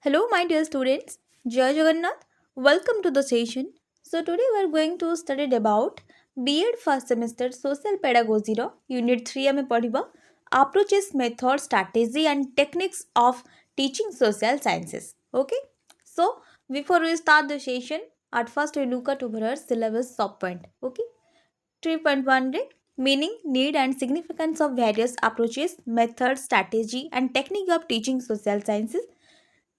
Hello, my dear students. Jai Jagannath. Welcome to the session. So today we are going to study about B.Ed first semester social pedagogy ro unit 3 ame padhiba approaches, method, strategy and techniques of teaching social sciences. Okay. So before we start the session, at first we look at over our syllabus sub point. Okay. 3.1 re meaning, need and significance of various approaches, methods, strategy and technique of teaching social sciences.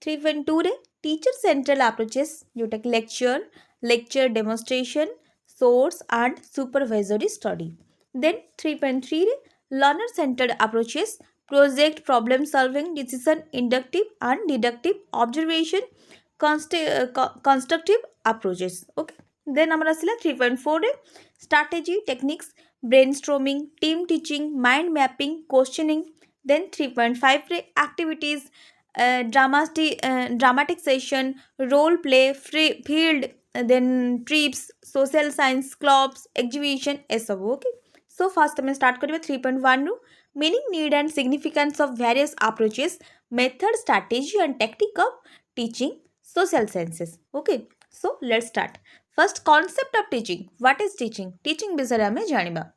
3.2 रे teacher central approaches जोटा कि lecture demonstration source and supervisory study. Then 3.3 रे learner centred approaches project problem solving decision inductive and deductive observation constructive approaches. Okay. Then आमर आसला 3.4 रे strategy techniques brainstorming team teaching mind mapping questioning. Then 3.5 रे activities dramatic session, role play, field, then trips, social science clubs, exhibition एसबू. Okay. So first आम start करिबा 3.1 रु meaning, need and significance of various approaches, method, strategy and technique of teaching social sciences. Okay. So let's start. First concept of teaching. What is teaching? Teaching विषय आम जानिबा.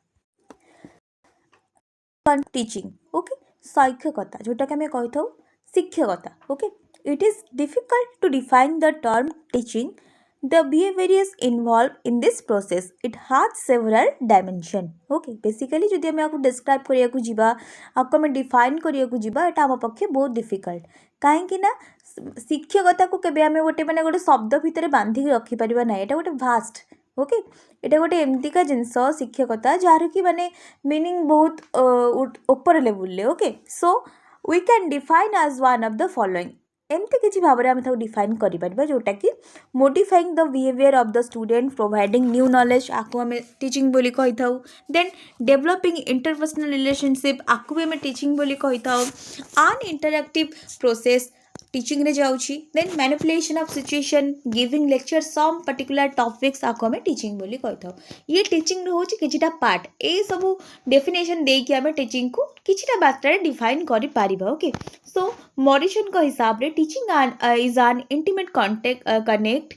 Teaching okay शैक्षकता जोटा कि आम कही था शिक्षकता. Okay. It is difficult to define the term teaching. The behaviours involve in this process it has several dimension. Okay. Basically जदि आम आपको डिस्क्राइब करिया जीवा आपको आम डिफाइन करिया जीवा एटा आम पक्षे बहुत डिफिकल्ट. कहीं ना शिक्षकता को केबे आम गोटे माने गोटे शब्द भितर बांधिक रखिपर ना. एटा गोटे भास्ट. ओके. एटा गोटे एमतीका जिनस शिक्षकता जार कि माने मीनिंग बहुत ऊपर level. Okay. So we can define as one of the following. एमती किसी भाव में आम डिफाइन कर जोटा कि modifying the behaviour of the student providing new knowledge आपको आम टीचिंग बोली कही था. देन डेवलपिंग इंटरपर्सनल रिलेशनशिप आपको भी आम टीचिंग बोली कही था. अन इंटरएक्टिव प्रोसेस टीचिंग रे जाउची. Then manipulation of situation giving lecture some particular topics आपको आम टीचिंग बोली कही था. ये टीचिंग रोचे किछिटा पार्ट ए सब डेफिनेशन देकी आम टीचिंग को किछिटा मात्रा डिफाइन करि पारिबा. ओके. सो मॉरिसन का हिसाब रे teaching is an intimate connect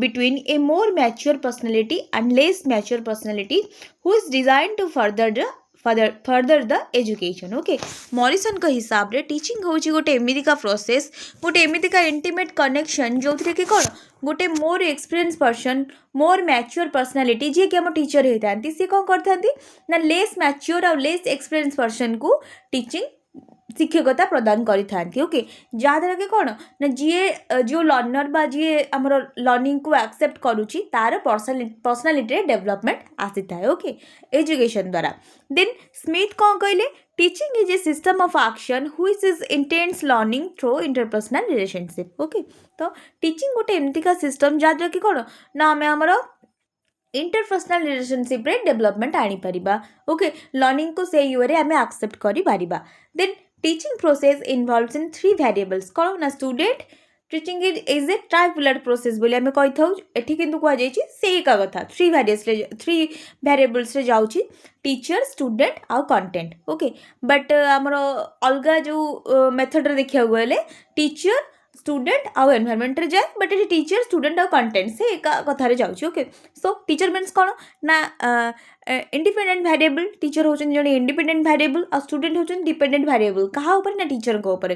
between a more mature personality and less mature personality who is designed to further the education. Okay. Morrison का हिसाब रे टीचिंग होची गोटे एमिति का प्रोसेस गोटे एमिति का इंटीमेट कनेक्शन जो कि कौन गोटे more experience person more mature personality जी कि आम टीचर होता सी कौन करते ना लेस मैच्योर और लेस एक्सपीरियंस पर्सन को टीचिंग शिक्षकता प्रदान करी. ओके. जहाँद्वारा कि कौन ना जी जो लर्नर बा जी आम लर्निंग को एक्सेप्ट करुच्ची तार पर्सनालीटी डेवलपमेंट आसी थाए. ओके. एजुकेशन द्वारा. देन स्मिथ कौन कहले teaching is A system of action which is intense learning through interpersonal relationship. Okay. तो टीचिंग गोटे एमती का सिस्टम जहाँद्वारा कि कौन ना आम आमर इंटरपर्सनल रिलेशनशिप रे डेवलपमेंट आनी परिबा. ओके. लर्निंग को से वे आम एक्सेप्ट करि परिबा. Then teaching process involves in 3 variables. कौन ना student teaching is a tripolar process बोली आम कही था. एठी किंतु कह जाइए से एका कथा 3 वेरिएबल्स रे जाउची टीचर स्टूडेंट आउ कंटेंट. ओके. बट आमर अलगा जो मेथड रे देखिया गले टीचर स्टूडेंट आउ एनवायरनमेंट रे जाए बट ये टीचर स्टूडेंट आउ कंटेंट से एका कथार जाऊँगी. ओके. सो टीचर मीन्स कौन ना इंडिपेंडेंट वेरिएबल. टीचर होचन जने इंडिपेंडेंट वेरिएबल और स्टूडेंट होचन डिपेंडेंट वेरिएबल कहा ऊपर ना टीचर को ऊपर.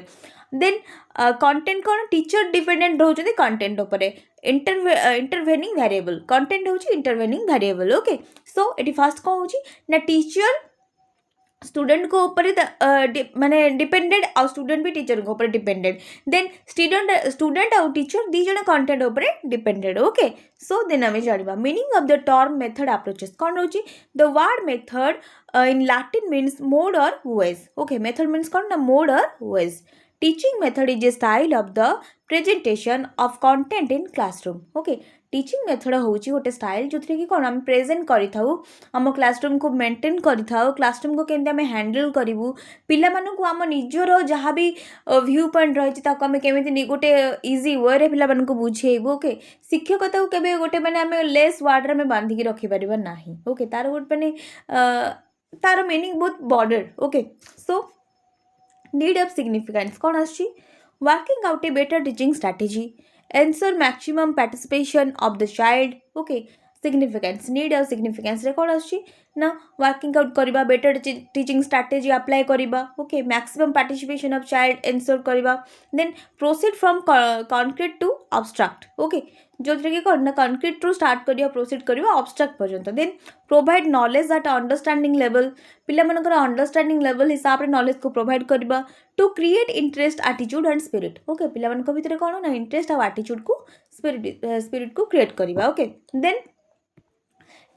देन कंटेंट कौन टीचर डिपेंडेंट होचन कंटेंट ऊपर. इंटरवेनिंग वेरिएबल कंटेंट होची इंटरवेनिंग वेरिएबल. ओके. सो एटी फास्ट कौन होची ना टीचर स्टूडेंट को ऊपर माने डिपेंडेंट और स्टूडेंट भी टीचर को ऊपर डिपेंडेंट. देन स्टूडेंट और टीचर दी जन कंटेंट ऊपर डिपेंडेंट. ओके. सो देन आम जाना meaning of the term method approaches कौन रोची the word method in Latin means mode और वेज. ओके. मेथड मीन्स कौन ना मोड और ways. Teaching method is a style of the presentation of content in classroom. Okay. Teaching method होची गोटे style जो कि कौन आम प्रेजेंट करिथाउ आम क्लासरूम को मेंटेन करिथाउ क्लासरूम को केमती आम हैंडल करूँ पिलामानंकु आम निजर जहाँ भी व्यू पॉइंट रही आम केमी गोटे इजी वे रे पिलामानंकु बुझेबू. ओके. शिक्षकता को केबे गोटे माने आम लेस वर्ड रे बांधिकी रखिपर ना. ओके. तार गोटे माने तार मीनिंग बहुत border. Okay. So need of significance कौन आछि working out a better teaching strategy, ensure maximum participation of the child. Okay, significance, need और significance रे कौन आछी ना working out करिबा, better teaching strategy apply करिबा, okay, maximum participation of child ensure करिबा, then proceed from concrete to abstract. Okay, जो कि कौन ना concrete ରୁ start करिया proceed करिया abstract पर्यंत, then provide knowledge at understanding level, पिला मनकर understanding level हिसाब रे knowledge को provide करिबा to create interest, attitude and spirit. Okay, पिला मनक भितर कौन ना interest और attitude को spirit को create करिबा. Okay, then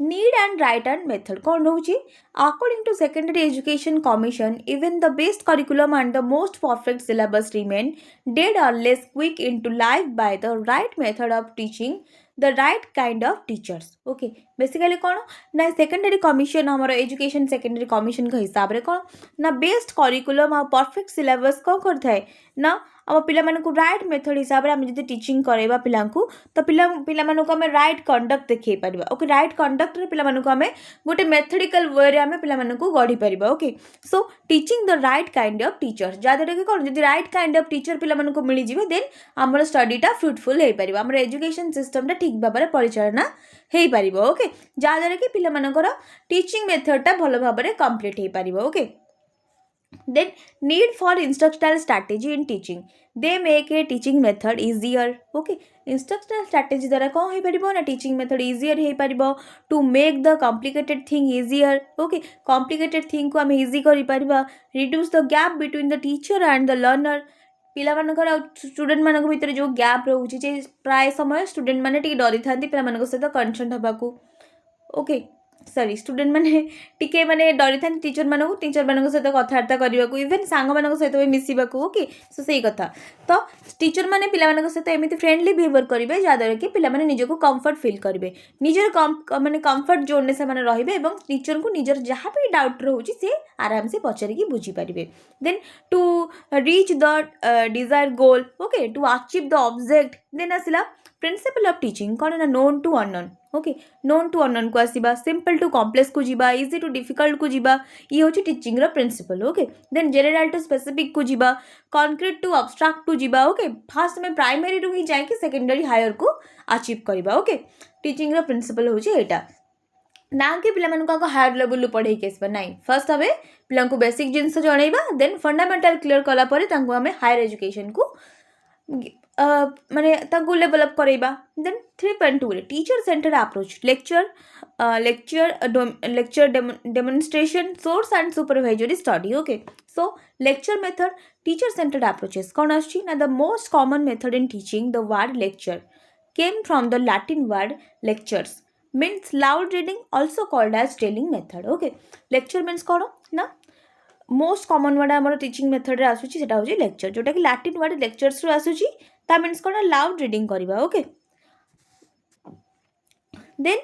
need and right and method कौन होउची, according to secondary education commission even the best curriculum and the most perfect syllabus remain dead unless quick into life by the right method of teaching the right kind of teachers. Okay, basically कौन ना secondary commission हमारा education secondary commission का हिसाब रे कौन ना best curriculum और perfect syllabus कौन करता है ना आम पिलाମାନଙ୍କୁ राइट मेथड हिसाब रे आम जदि टीचिंग करेबा पिलांकु तो पिलाମାନଙ୍କୁ आम राइट कंडक्ट देखै परिबा. ओके, राइट कंडक्ट रे पिलाମାନଙ୍କୁ आम गोटे मेथडिकल वे रे आम पिलाମାନଙ୍କୁ गढ़ी परिबा. Okay, so teaching the right kind of teacher जादरे कि कोन जदि राइट काइंड ऑफ टीचर पिलाମାନଙ୍କୁ मिली जिवे देन हमर स्टडीटा फ्रुटफुल हे परिबा, हमर एजुकेशन सिस्टम टा ठीक भाबरे परिचालना हे परिबा. ओके, जादरे कि पिलाମାନଙ୍କର टीचिंग मेथड टा भलो भाबरे कंप्लीट हे परिबा. Okay, then need for instructional strategy in teaching, they make a teaching method easier. Okay, instructional strategy द्वारा कौन हो परिबो ना teaching method easier हो परिबो to make the complicated thing easier. Okay, complicated thing को हम easy करि परिबा, reduce the gap between the teacher and the learner. पिला मानकर स्टूडेंट मानक भितर जो गैप रहउची जे प्राय समय स्टूडेंट माने टिके डरि थांती पिला मानक सहित कंसर्न हबाकू. ओके, सॉरी स्टूडेंट मैंने टिके माने डरी था टीचर मानक सहित कथबार्ता करने इवेन सांग मान सहित भी मिसवा. ओके, सो से कथा तो टीचर मैंने पिला सहित एमती फ्रेंडली बिहेवियर करेंगे जहाँद्वारा कि पिलाने निजक कंफर्ट फिल करेंगे, निजर माने कंफर्ट जोन से रही टीचर को निजर जहाँ भी डाउट रोचे सी आराम से पचारिकी बुझीपारे. Then to reach the desire goal. Okay, to achieve the object. Then आसला प्रिंसिपल ऑफ टीचिंग कौन ना known to unknown. Okay, known to unknown को आसवा, सिंपल टू कॉम्प्लेक्स को जीवा, इजी टू डिफिकल्ट को जीवा, ये होची टीचिंग रो principle. Okay, then general to specific को जीवा, कॉन्क्रीट टू अब्स्ट्रैक्ट को जीवा. ओके, फास्ट में प्राइमरी रू ही जाए कि सेकेंडरी हायर को अचीव करबा. ओके, टीचिंग रो प्रिंसिपल होची एटा ना कि पिला हायर लेवल पढ़े के आसबा नाइ. फर्स्ट हमें पिला बेसिक जिनस जणैबा, देन फंडामेंटल क्लियर कला परे तांको हमें हायर एजुकेशन को माने तांको डेवलप करेबा. Then 3.2 teacher centre approach, lecture demonstration, source and supervisory study. Okay, so lecture method, teacher centred approaches कौन आछि ना the most common method in teaching. The word lecture came from the Latin word lectures, means loud reading, also called as telling method. Okay, lecture means कौन ना most common word आम teaching method रे आसुची सेटा होची lecture, जोटा कि Latin word lectures रू आसुची ता मीन्स कौन लाउड रीडिंग करबा. Okay, then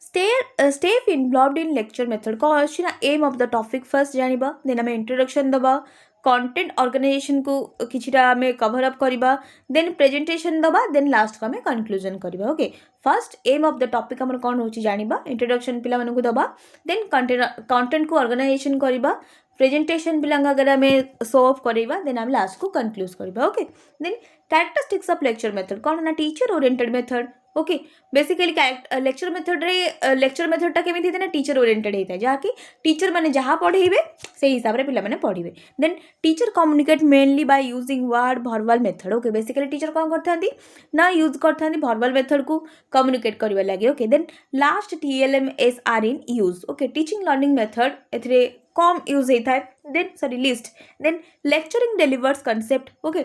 step involved in lecture method कौन अच्छी ना aim of the topic first जानिबा, देन आम इंट्रोडक्शन दबा, कंटेंट ऑर्गेनाइजेशन को किछिटा आम कवर अप करबा, देन प्रेजेंटेशन दबा, देन लास्ट को आम कंक्लूजन करबा. Okay, first aim of the topic हमर कौन होची जानिबा, इंट्रोडक्शन पिला मानकु दबा, देन कंटेंट को ऑर्गेनाइजेशन करबा, प्रेजेंटेशन पिला अगर आम शो ऑफ करबा, देन आम लास्ट को कंक्लूज करबा. Okay, then characteristics of lecture method कौन ना teacher oriented method. Okay, basically lecture मेथडटा केमी होता है ना टीचर ओरिएंटेड होता है, जहाँकि टीचर मैंने जहाँ पढ़ेबे से हिसाब से पिला पढ़े. Then teacher communicate mainly by using word verbal method. Okay, basically teacher कौन करते ना यूज करते भर्बल मेथड को कम्युनिकेट करने लगे. Okay, then last TLMS are in use. Okay, teaching learning method ए कम यूज होता है. Then sorry list, then lecturing delivers concept. Okay,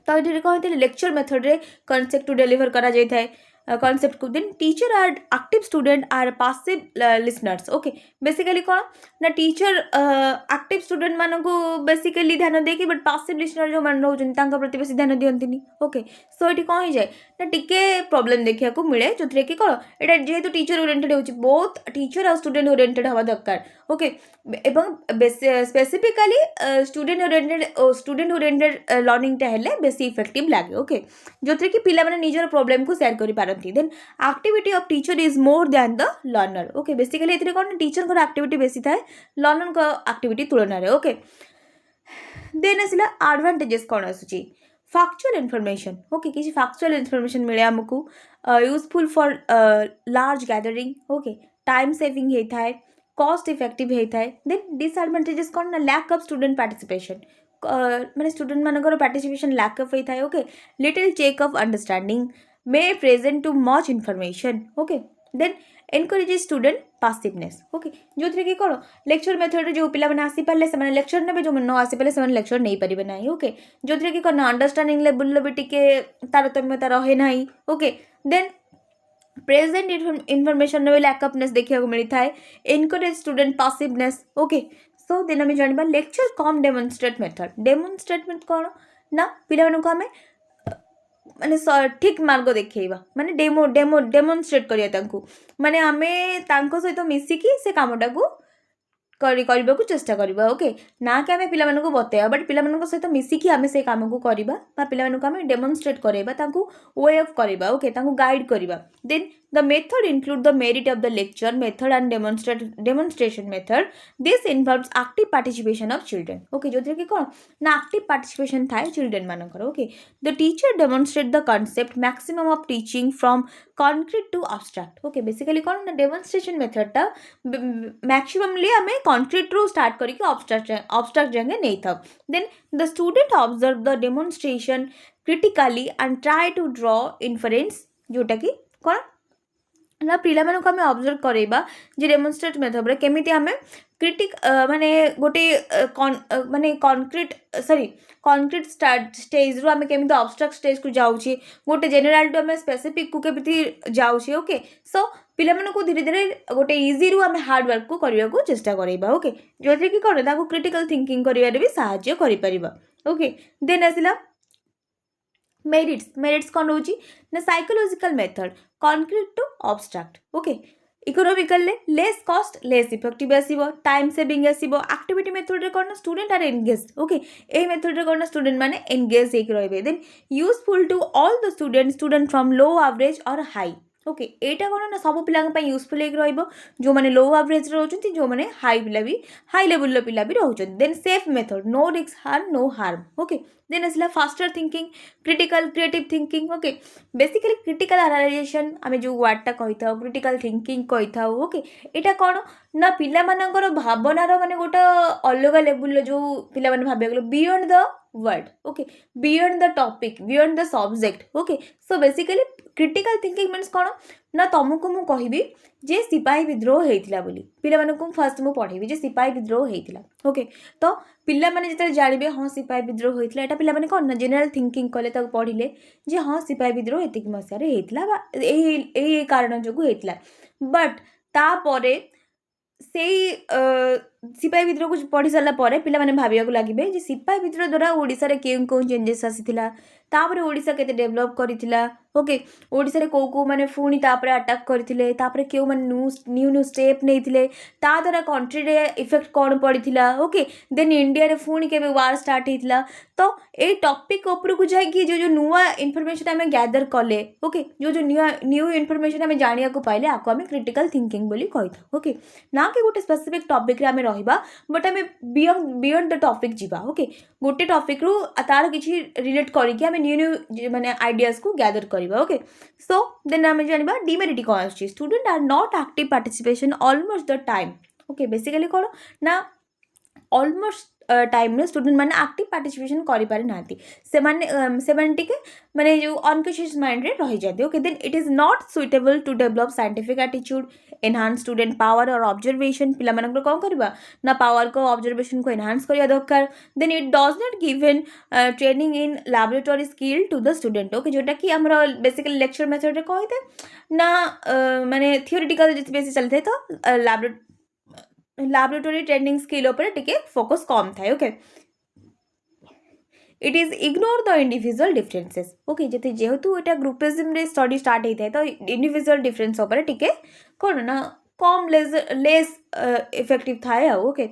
तो ये कहते हैं लेक्चर मेथड रे कॉन्सेप्ट डिलीवर करा जाए था कॉन्सेप्ट को. Then teacher are active student are passive listeners. Okay, basically कौन ना टीचर एक्टिव स्टूडेंट मान को बेसिकली ध्यान दे कि बट पासिव लिसनर जो मान रोज प्रति बेसी ध्यान दिखती. ओके, सो ये कौन हो जाए ना टिके प्रॉब्लम देखा को मिले जो कि कौन यहाँ जेहेतु टीचर ओरिएंटेड हो बहुत टीचर और स्टूडेंट ओरिएंटेड हवा दरकार. ओके, एवं स्पेसिफिकली स्टूडेंट ओरिएंटेड लर्निंग हेल्ले बेसी इफेक्टिव लगे. ओके, जो कि पिला माने निजर प्रॉब्लम को शेयर करि पारंती. Then activity of teacher is more than the learner. Okay, basically एथिरे कोन टीचर को एक्टिविटी बेसी थाए लर्नर को एक्टिविटी तुलना रे. ओके, देन आसला एडवांटेजेस कौन आसुची फैक्चुअल इनफॉरमेशन ओके किसी फैक्चुअल इनफॉरमेशन मिले आमको useful for large gathering okay time saving होता है कॉस्ट इफेक्टिव होता है देन डिसएडवांटेजेस कौन ना लैक ऑफ स्टूडेंट पार्टिसिपेशन मैंने स्टूडेंट मानकर पार्टिसिपेशन लैक ऑफ होता है okay little check of understanding may present too much information okay then encourages student passiveness okay जो थी कि कौन लेक्चर मेथड जो पिला आसी पारे से लेक्चर ने जो न आसी पारे से लेक्चर नहीं पारे ना ओके जो थी कि कौन अंडरस्टैंडिंग लेवल भी टिके तारतम्यता रहे ना ओके देन प्रेजेंट इनफॉरमेशन भी लैकअपनेस देखा मिलता है encourage student passiveness okay so then आम जानवा लेक्चर कम डेमोन्स्ट्रेट मेथड कौन ना पिला आम माने ठीक मार्ग देखा माने डेमो डेमो डेमोन्स्ट्रेट करिया माने आमे तांको सहित मिसिकी से कामटा को करने को चेष्टा करवा ओके ना कि आम पिला बतेवा बट पिला सहित मिसिकी आम से कम को करवा पिला आम डेमोन्स्ट्रेट करवा वे ऑफ करवा ओके गाइड करवा then the method include the merit of the lecture method and demonstration method this involves active participation of children okay जो कि कौन ना एक्टिव पार्टिसिपेशन थाए चिल्ड्रेन मानकर okay the teacher demonstrate the concept maximum of teaching from concrete to abstract okay basically कौन ना demonstration मेथडटा मैक्सिममली आम कॉन्क्रीट रू स्टार्ट करके अब्स्ट्रैक्ट जाए नहीं था then the student observe the demonstration critically and try to draw inference जोटा कि कौन ना पिला आम ऑब्जर्व करवा जे डेमोन्स्ट्रेट मेथड केमी आम क्रिटिक माने गोटे माने कॉन्क्रीट सॉरी कॉन्क्रीट स्टेज रू आम केमी अब्स्ट्रैक्ट स्टेज को जाऊँचे गोटे जेनेराल टू आम स्पेसिफिक को केमी जाऊँचे ओके सो पिला धीरे धीरे गोटे इजी रू आम हार्ड वर्क को करने को चेष्टा करवा ओके जो कि कौन क्रिटिकल थिंकिंग कर भी साहाय्य कर ओके देन आसला मेरिट्स कौन रोची ना psychological method concrete to abstract okay economical less cost less effective आसीबो टाइम सेविंग आसीबो एक्टिविटी मेथड रे कौन स्टूडेंट आर एंगेज ओके ए मेथड रे कौन स्टूडेंट माने एंगेज होके रहिबे then useful to all the student from low average और हाई ओके एटा कौन ना सब पिला यूजफुल जो मैंने लो एवरेज रोचंती जो मैंने हाई पिला भी हाई लेवल पिला भी रोचंती then safe method no risk harm no harm okay then आसला foster thinking critical creative thinking okay basically critical analysation आम जो वर्डटा कही था क्रिटिकल थिंकिंग कही था ओके एटा कौन ना पिला मानकर भावनार माने गोटे अलग लेवल जो पिला माने भाबे गलो beyond the word okay beyond the topic beyond the subject okay so basically critical thinking means कौन ना तुमको मु कहबी जे सिपाही विद्रोह होता बोली पिला फर्स्ट मुझे पढ़ेबी जे सिपाही विद्रोह होता ओके तो पिला माने जिते जानवे हाँ सिपाही विद्रोह होता है पिला माने कौन ना जेनेराल थिंकिंग कले पढ़िले जे हाँ सिपाही विद्रोह एतिक मसीह होता कारण जो होता बट तापर से सिपाही विद्रोह को पढ़ी सारा पिला माने भाविया लगे जे सिपाही विद्रोह द्वारा ओडिशा रे केउं केउं चेंजेस आसीथिला तापर ओडिशा केते डेवलप करिथिला ओके ओडिशा रे को माने फुणी तापर अटैक करथिले तापर केउ माने न्यू न्यू स्टेप नेथिले ता द्वारा कंट्री रे इफेक्ट कोन पड़िथिला ओके देन इंडिया रे फुणी केबे वार स्टार्ट हेथिला तो ए टॉपिक ऊपर को जाय कि जो नुवा इन्फॉर्मेशन हमें गैदर कले ओके जो न्यू इन्फॉर्मेशन हमें जानिया को पाइले आको हमें क्रिटिकल थिंकिंग बोली कहिथा ओके ना कि गोटे स्पेसिफिक टॉपिक रे हमें रहिबा बट हमें बियॉन्ड द टॉपिक जीवा ओके गोटे टॉपिक रू तार किछि रिलेट करिके हमें न्यू न्यू माने आइडियाज को गैदर करबा ओके सो देन हमें जानबा डिमेरिट कौन आछि student are not active participation almost the time okay basically कौन ना ऑलमोस्ट टाइम स्टूडेंट मैंने एक्टिव पार्टिसिपेशन करें ना टिके माने जो अनकॉन्शियस माइंड रे रही जाते okay then it is not suitable to develop scientific attitude enhance student power और ऑब्जर्वेशन पिला मानकर कौन करबा ना पावर को ऑब्जर्वेशन को एनहांस करिया दरकार then it does not given training in laboratory skill to the student okay जोटा कि हमर बेसिकली लेक्चर मेथड रे कहते ना माने थियोरेटिकल बेसी चलते तो लैबोरेटरी ट्रेनिंग स्किल ऊपर टिके फोकस कम थाए okay it is ignore the individual differences okay जते जेहेतु एटा ग्रुपिज्म रे स्टडी स्टार्ट होता है तो इंडिविजुअल डिफरेंस ऊपर टिके कौन ना कम लेस इफेक्टिव थाए ओके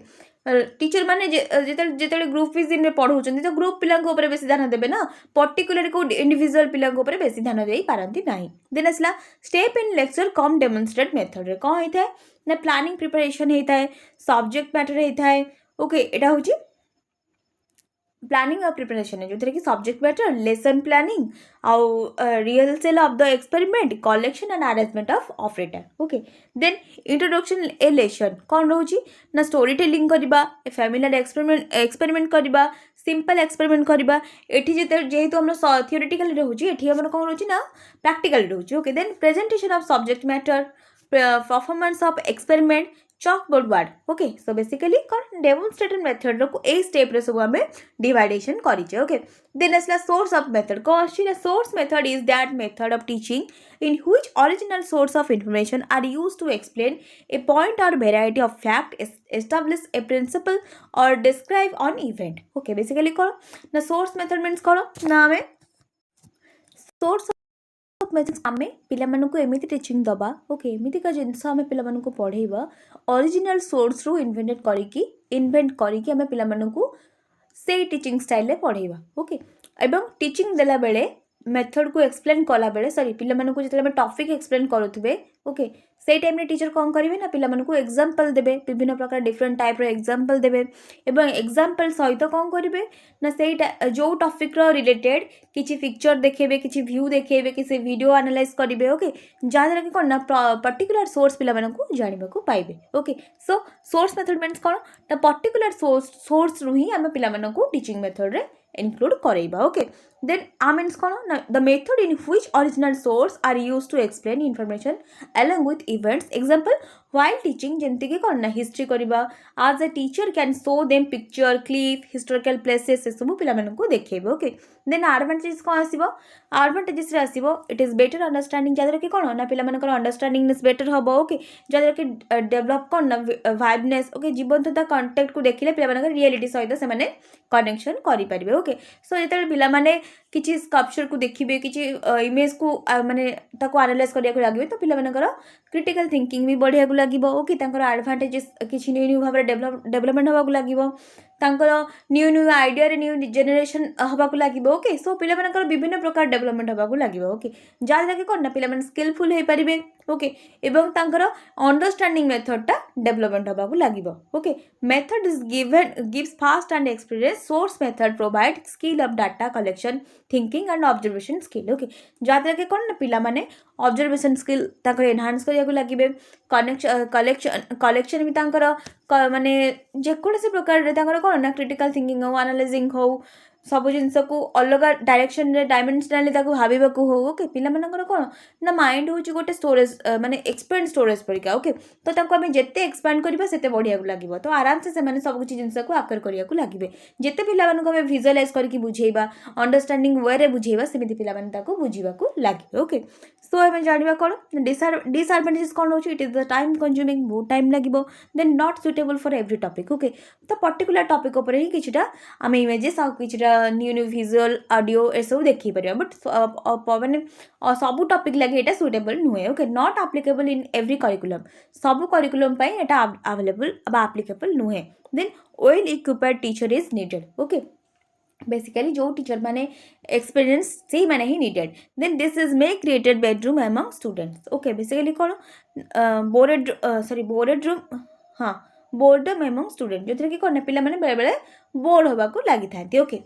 टीचर माने जिते ग्रुपिज्म रे पढ़ाउछन तो ग्रुप पिला ऊपर बेसी ध्यान देबे ना पर्टिकुलर को इंडिविजुअल पिला ऊपर बेसी ध्यान देई पारंती नाही देन असला step in lecture come demonstrate method रे कोन होता है ना प्लानिंग प्रिपरेशन होता है सब्जेक्ट मैटर होता है ओके एटा होची प्लानिंग और प्रिपरेशन है जो कि सब्जेक्ट मैटर लेसन प्लानिंग आउ rehearsal of the experiment collection and arrangement of return okay then introduction a lesson कौन रोची ना स्टोरी टेलिंग करबा ए फैमिलियर एक्सपेरिमेंट करबा सिंपल एक्सपेरिमेंट करबा एठी जेहेतु हमर थियोरेटिकल रहउची एठी हमर कौन रोची ना प्रैक्टिकल रहउची okay then presentation of subject matter performance of experiment chalkboard word okay so basically कौन डेमोन्स्ट्रेटेड मेथड रो ए स्टेप रे सब हमें डिवाइडेशन करिचे ओके देन असला सोर्स ऑफ मेथड को आछि source method is that method of teaching in which original source of information are used to explain a point or variety of fact establish a principle or describe an event okay basically कौन ना source method means कौन ना हमें source आमे पिलामानंकु एमिति teaching दबा okay एमितिका जिनस आमे पिलामानंकु पढ़ेइबा original source रु इन्वेंट करिकी आमे पिलामानंकु से टीचिंग स्टाइल रे पढ़ेइबा ओके एवं टीचिंग देला बेले मेथड को एक्सप्लेन कला बेले सॉरी पिलामानंकु जेतले टॉपिक एक्सप्लेन करूथबे ओके से टाइम रे टीचर कौन करिवे ना पिलामानंकु एग्जांपल देबे विभिन्न प्रकार डिफरेंट टाइप रो एग्जांपल देबे एवं एग्जांपल सहित कौन करिवे ना से जो टॉपिक रो रिलेटेड किछि पिक्चर देखेबे किछि व्यू देखेबे किछि वीडियो एनालाइज करिवे ओके जादरा कि कोन ना पर्टिकुलर सोर्स पिलामानंकु जानिबाकु पाइबे okay so source method means कोन ना पर्टिकुलर सोर्स रु ही हम पिलामानंकु टीचिंग मेथड रे include करेइबा ओके देन आ मीन्स कोन ना the method in which original source are used to explain information along with events example while teaching जेंति के कोन ना हिस्ट्री करबा as a teacher can show them picture clip historical places से सब पिला मन को देखेबे ओके देन एडवांटेजेस कोन आसीबो advantages रे आसीबो इट इज बेटर अंडरस्टैंडिंग जादर के कोन ना पिला मन को अंडरस्टैंडिंगनेस बेटर होबो ओके जादर के डेवलप कोन ना वाइबनेस ओके जीवंतता कांटेक्ट को देखिले पिला मन रियलिटी सहित से माने कनेक्शन करि परिबे ओके सो जेते पिला माने किछि स्कल्पचर को देखिबे किछि इमेज को माने ताको एनालाइज करिया को लागबे तो पिला मनकर क्रिटिकल थिंकिंग भी बढ़िया को लागिबो ओके तांकर एडवांटेजेस किछि न्यू भाबरे डेवलपमेंट होबा को लागिबो तांकर न्यू आइडिया रे न्यू जनरेशन होबा को लागिबो ओके सो पिला मनकर विभिन्न प्रकार डेवलपमेंट होबा को लागिबो ओके जाय लागे कोन ना पिला मन स्किलफुल हे परिबे ओके एवं तांकर अंडरस्टैंडिंग मेथड टा डेवलपमेंट होबा को लागिबो okay method is gives first hand experience source method provide skill of data collection thinking and observation skill okay जाय लागे कोन ना पिला माने ऑब्जर्वेशन स्किल तांकर एनहांस करिया को लागिबे कलेक्शन भी तांकर माने जे कोनसे प्रकार रे तांकर कोन ना क्रिटिकल थिंकिंग हो एनालाइजिंग हो सब जिनस को अलग डायरेक्शन रे डायमेंशनली ताको भाबीबा को हो ओके पिला मनकर कोन ना माइंड होची गोटे स्टोरेज माने एक्सपेंड स्टोरेज परिका ओके तो ताको हम जेते एक्सपेंड करबा सेते बढ़िया को लागिबो तो आराम से माने सब कुछ जिनस को आकर करिया को लागिबे जेते पिला मन को हम विजुअलाइज करके बुझेइबा अंडरस्टैंडिंग वे रे बुझेइबा सेमिति पिला मन ताको बुझीबा को लागिबे ओके सो हम जानिबा कोन डिसएडवांटेजेस कोन होची it is the time consuming बहुत टाइम लागिबो then not suitable for every topic okay तो पर्टिकुलर टॉपिक ऊपर ही किछटा हम इमेजेस आ किछटा न्यू विजुअल ऑडियो ए सब देखि परिया बट माने सब टॉपिक लगे एटा सुटेबल नुहे okay not applicable in every curriculum सब करिकुलम पई एटा अवेलेबल अब एप्लीकेबल नुहे then well equipped teacher is needed okay basically जो टीचर माने एक्सपीरियंस से माने ही needed then this is may created boredom among students okay basically कोन बोर्डेड रूम हां बोर्डम अमंग स्टूडेंट जो कि कोन पिला माने बेले बेले बोर्ड होबा को लागि थांती ओके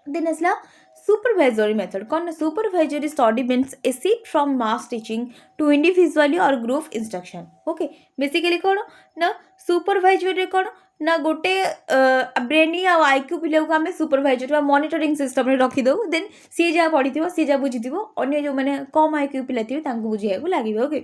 देन असला supervisory method कौन supervisory study means a shift from mass teaching to individually or group instruction okay basically कौन ना supervisory कौन ना गोटे ब्रेनी आ आईक्यू पिले को हमें सुपरवाइजर वा मॉनिटरिंग सिस्टम रे रखी दो देन सी जा पढ़िथिबो सी जा बुझिथिबो अन्य जो माने कम आईक्यू पिला थिबे तांको बुझिया को लागिबो okay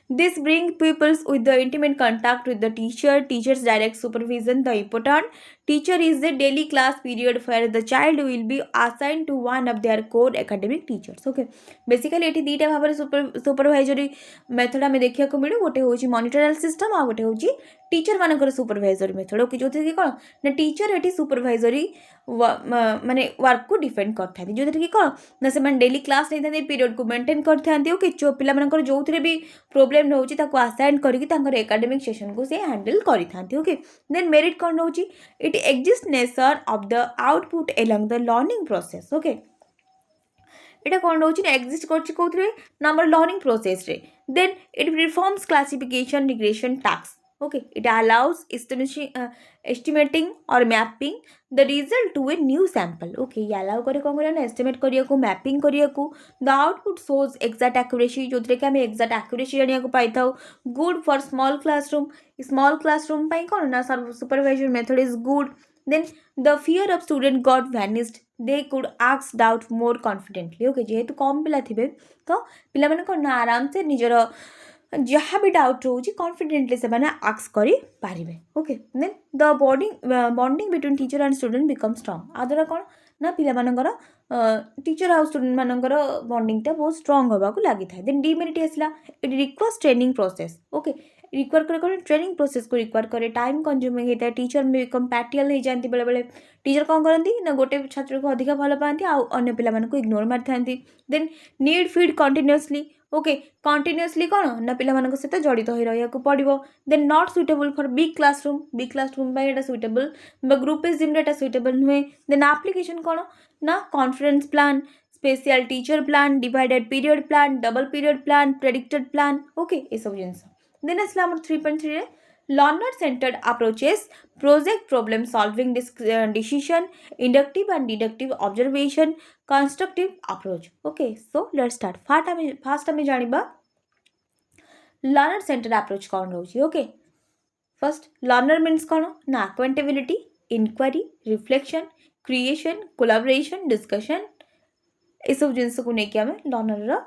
this bring pupils with the intimate contact with the teachers direct supervision the important teacher is the daily class period where the child will be assigned to one of their core academic teachers okay basically एठी दीटा भाबरे supervisory method हमें देखिया को मिलु गोटे होची मॉनिटरियल system आ गोटे होची teacher मानकर सुपरवाइजरी मेथड ओके जोथे कि कोन ना टीचर एठी सुपरवाइजरी माने वर्क को डिफेंड करथा जोथे कि कोन ना से मन डेली क्लास नै थांती पीरियड को मेंटेन करथांती ओके जो पिला मानकर जोथरे भी प्रॉब्लम रहउची ताको असाइन करके तांकर एकेडमिक सेशन को से हैंडल करि थांती ओके देन मेरिट कोन रहउची इट एक्जिस्टेशन of the output along the learning process okay एटा कोन रहउची ना एक्जिस्ट करची कोथरे नंबर लर्निंग प्रोसेस रे then it performs classification regression task Okay, it allows estimating or mapping the result to a new sample. Okay, ये allow करे कौन करे ना estimate करिया को mapping करिया को the output shows exact accuracy जो थे कि हमें exact accuracy जानिया को पाई था good for small classroom पाई कौन ना supervision method is good. Then the fear of student got vanished. They could ask doubt more confidently. Okay, जेहेतु कम पिला थिबे तो पिला माने कौन ना आराम से निजर जहाँ भी डाउट रोचे कॉन्फिडेंटली से आस्क करि पारिबे. Okay, then the bonding between teacher and student become strong. आ द्वारा कौन ना पिला मानकर टीचर आउ स्टूडेंट मानकर बॉन्डिंगटा बहुत स्ट्रंग होगा को लगी था. देन डिमेरिट आसला it requires training process. Okay, require करे कौन ट्रेनिंग प्रोसेस को रिक्वायर करे टाइम कंज्यूमिंग होता है. टीचर में बिकम पैटियल हो जाती बेले बेले. टीचर कौन करती ना गोटे छात्र को अधिक भल पाती आने पिला इग्नोर मारी था. Then need feed continuously. Okay, continuously कौन ना पिला सहित जड़ित हो रहा पड़ो. Then not suitable for big classroom एटा सुइटेबल ग्रुप जिम एटा सुइटेबल नुहे. देन एप्लिकेशन कौन ना conference plan, special teacher plan, divided period plan, double period plan, predicted plan. Okay, ये सब जिन. देन आसला 3.3 learner centered approaches, project problem solving, decision, inductive and deductive observation, constructive approach. Okay, so let's start. First हमें जानिबा learner centered approach कौन रोची. Okay, first learner means कौन ना accountability, inquiry, reflection, creation, collaboration, discussion. ये सब जिनस को लेके हमें learner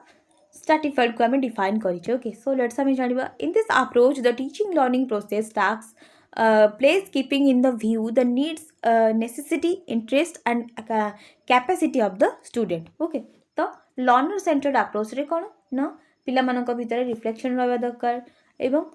stratified को हमें define करिछे. Okay, so let's हमें जानिबा in this approach the teaching learning process tasks place keeping in the view the needs, necessity, interest and capacity of the student. Okay, तो learner centered approach रे कौन ना पिला मानक भितर reflection रहबा दरकार एवं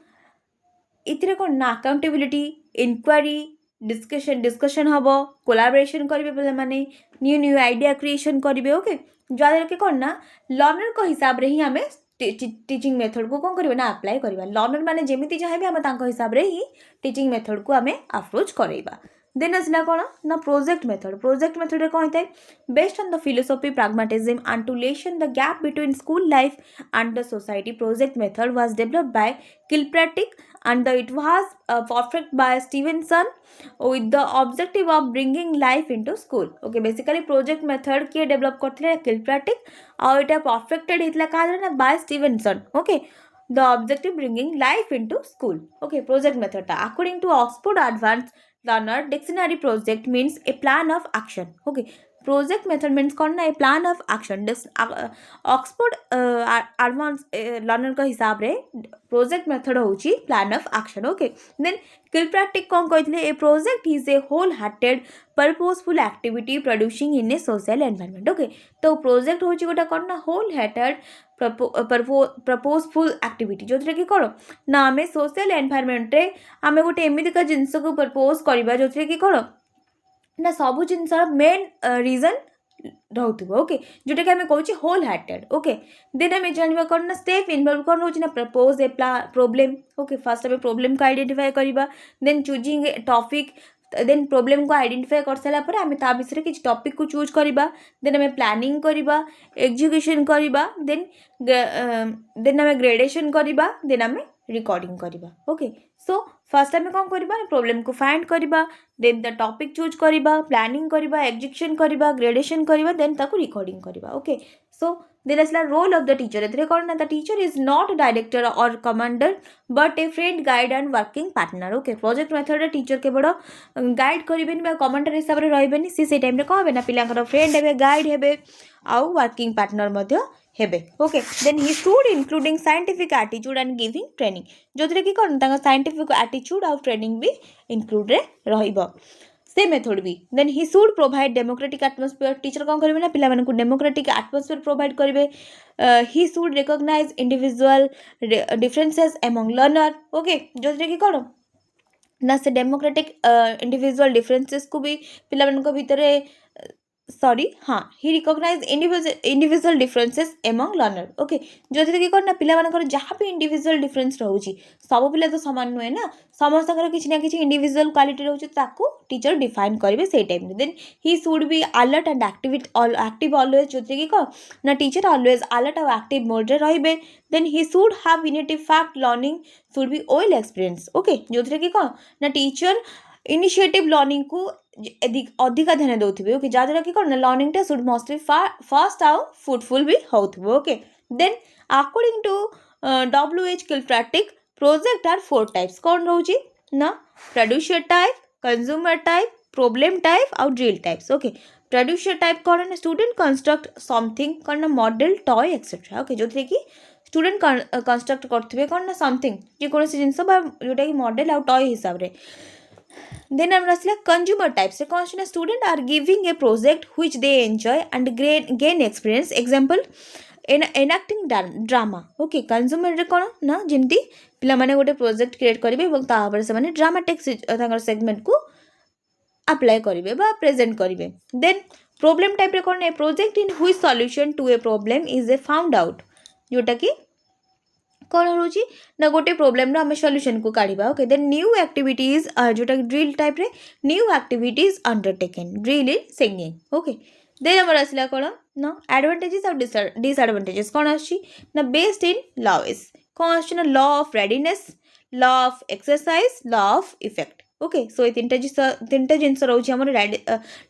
इथिरे कौन ना accountability, inquiry, डिस्कशन हम कोलाबोरेशन करेंगे पे माने न्यू आइडिया क्रिएशन करेंगे. ओके, जहाँ कि कौन ना लर्नर को हिसाब रे ही आम टीचिंग मेथड को कौन करवा ना अप्लाई करवा. लर्नर माने जेमिति चाहे आम हिसाब रे ही टीचिंग मेथड को आम अप्रोच करवा. देन आसला कौन ना प्रोजेक्ट मेथड रे कौन है based on the philosophy pragmatism and to lessen the gap between school life and the society. Project method was developed by Kilpatrick and it was perfected by Stevenson with the objective of bringing life into school. Okay, basically project method किए develop करते Kilpatrick और इटा perfected इतला कहाँ ना by Stevenson. Okay, the objective bringing life into school. Okay, project method था according to Oxford Advanced Learner Dictionary. Project means a plan of action. Okay, project method means कौन ना a plan of action. Oxford advance learner का हिसाब रे project method होची plan of action. Okay, then Kilpatrick कौन कहते a project is a whole hearted purposeful activity producing in a social environment. Okay, तो project होची गोटा कौन ना होल हार्टेड प्रपोजफुल एक्टिविटी जो कि कौन ना आम सोशल एनवायरनमेंट रे आम गोटे एमतीका जिनस को प्रपोज करवा जो कि कौन ना सबू जिनसर मेन रीजन रहउथिबो. ओके, जोटा कि हमें कहूँ होल हार्टेड. ओके, देन हमें जानवा कौन ना स्टेप इनवॉल्व कौन रोच ना propose a problem. Okay, first हमें प्रोब्लेम को आइडेंटिफाई करवा. Then choosing a topic. Then problem को आइडेंटिफाई कर सारा पर आम ता विषय किसी टॉपिक को चूज करवा. देन हमें प्लानिंग करवा, एग्जीक्यूशन करवा. देन हमें ग्रेडेशन करवा. देन हमें रिकॉर्डिंग करवा. ओके, सो फर्स्ट आम कौन करवा प्रोब्लेम को फाइंड करवा. देन द टॉपिक चूज करवा, प्लानिंग करवा, एग्जीक्यूशन करवा, ग्रेडेशन करवा. देन ताको रिकॉर्डिंग करवा. ओके, सो देन आसला रोल ऑफ द टीचर. एथरे कौन ना the teacher is not director और commander but a friend guide and working partner. Okay, project method रे टीचर के बड़ गाइड करें कमांडर हिसाब से रही सी टाइम कौन है पिला फ्रेंड हे गाइड हे आउ वर्किंग पार्टनर हेबे. Okay, then he should including scientific attitude and giving training जो कि कौन साइंटिफिक एटीट्यूड आउ ट्रेनिंग भी इंक्लूड रे रहिबो से मेथड भी. Then he should provide democratic atmosphere. Teacher कौन करेंगे ना पिला मानकु डेमोक्रेटिक एटमोस्फियर प्रोवाइड करेंगे. He should recognise individual differences among learner. Okay, जो कि कौन ना से डेमोक्रेटिक इंडिविजुअल डिफरेंसेस को भी पिला भितर सॉरी हाँ he recognise individual differences among learner okay जो कि कौन ना पिलामानकर जहाँ भी इंडिविजुअल डिफरेन्स रोचे सब पिला तो सामान नुहे ना समस्त किसी ना किसी इंडिविजुअल क्वालिटी रोचे ताकू टीचर डिफाइन करेंगे से time then he should be alert and active always जो कि कौन ना टीचर ऑलवेज अलर्ट और एक्टिव मोड रे रहिबे then he should have initiative fact learning should be well experience okay जो कि कौन ना टीचर इनिशिएटिव लर्निंग को अधिका ध्यान दौथे ओके जहाँद्वारा कि कौन ना लर्निंगटा शुड मस्ट बी फास्ट आउ फ्रुटफुल भी होथबो okay then according to WH Kilpatrick project are 4 types कौन रोचे ना producer type consumer type problem type और drill types okay producer type कौन ना स्टूडेंट कंस्ट्रक्ट समथिंग कौन ना मॉडल टॉय एक्सेट्रा ओके जो कि स्टूडेंट कंस्ट्रक्ट करथिबे कौन ना समथिंग जे कोन से जिंस जोटा कि मॉडल आउ टॉय हिसाब रे then I'm asking consumer types. So, constant student are giving a project which they enjoy and gain experience. Example, enacting drama. Okay, consumer रे कौन ना जिमती पिला माने गोटे प्रोजेक्ट क्रिएट करेंगे और तापर से माने ड्रामाटिक सेगमेंट को अप्लाई करेंगे बा प्रेजेंट करेंगे देन प्रॉब्लम टाइप रे कौन a project in which solution to a problem is a found out जोटा कि कौन रोची ना गोटे प्रोब्लेम आम सल्यूशन को काढ़ा ओके देन न्यू एक्टिविटीज जोटा ड्रिल टाइप रे new activities undertaken drill in singing okay then आमर आसला कौन ना एडवांटेजेस और डिसएडवांटेजेस कौन आसी ना बेस्ड इन लॉज कौन आसी ना law of readiness law of exercise law of effect okay so ये तीन जिनस रोचे आम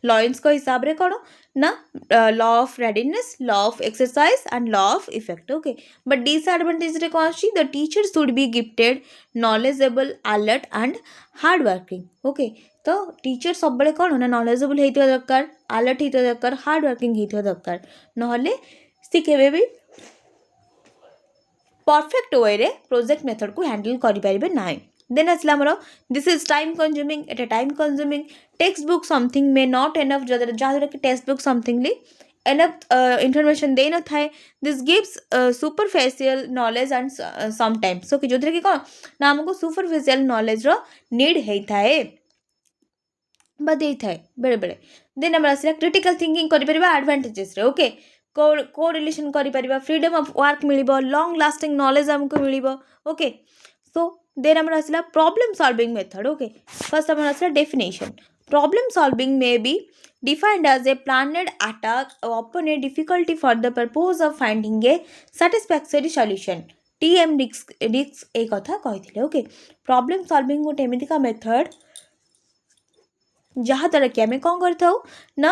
लॉइन्स को हिसाब रे कौन ना law of readiness law of exercise and law of effect okay but disadvantage रे कौन आसी the teacher should be gifted knowledgeable alert and hard working okay तो टीचर सब बेले कौन ना नॉलेजेबल होता दरकार अलर्ट होता दरकार हार्ड वर्किंग होता दरकार नहले सी केबे भी परफेक्ट वे रे प्रोजेक्ट मेथड को हैंडल करि परिबे नाही देन आसला हमर this is time consuming at a time consuming textbook something may not enough जहाँ कि टेक्स्ट बुक समथिंगली एनफ इनफॉरमेशन दे न थाए this gives superficial knowledge and sometimes okay जो कि कौन ना हमको सुपरफिशियल नॉलेज रो नीड होता बा देइथाए बेले बेले देन आम आसला क्रिटिकल थिंकिंग करि परिबा एडवांटेजेस रे ओके को रिलेशन करि परिबा फ्रीडम ऑफ वर्क मिलिबो लॉन्ग लास्टिंग नॉलेज हमको मिलिबो ओके सो देन आम आसला problem solving method okay first आम आसला definition problem solving may be defined as a planned attack upon a difficulty for the purpose of finding a satisfactory solution TM Dix एक कथा कही okay problem solving गोटे एमतीका method जहाँद्वारा कि आम कौन करना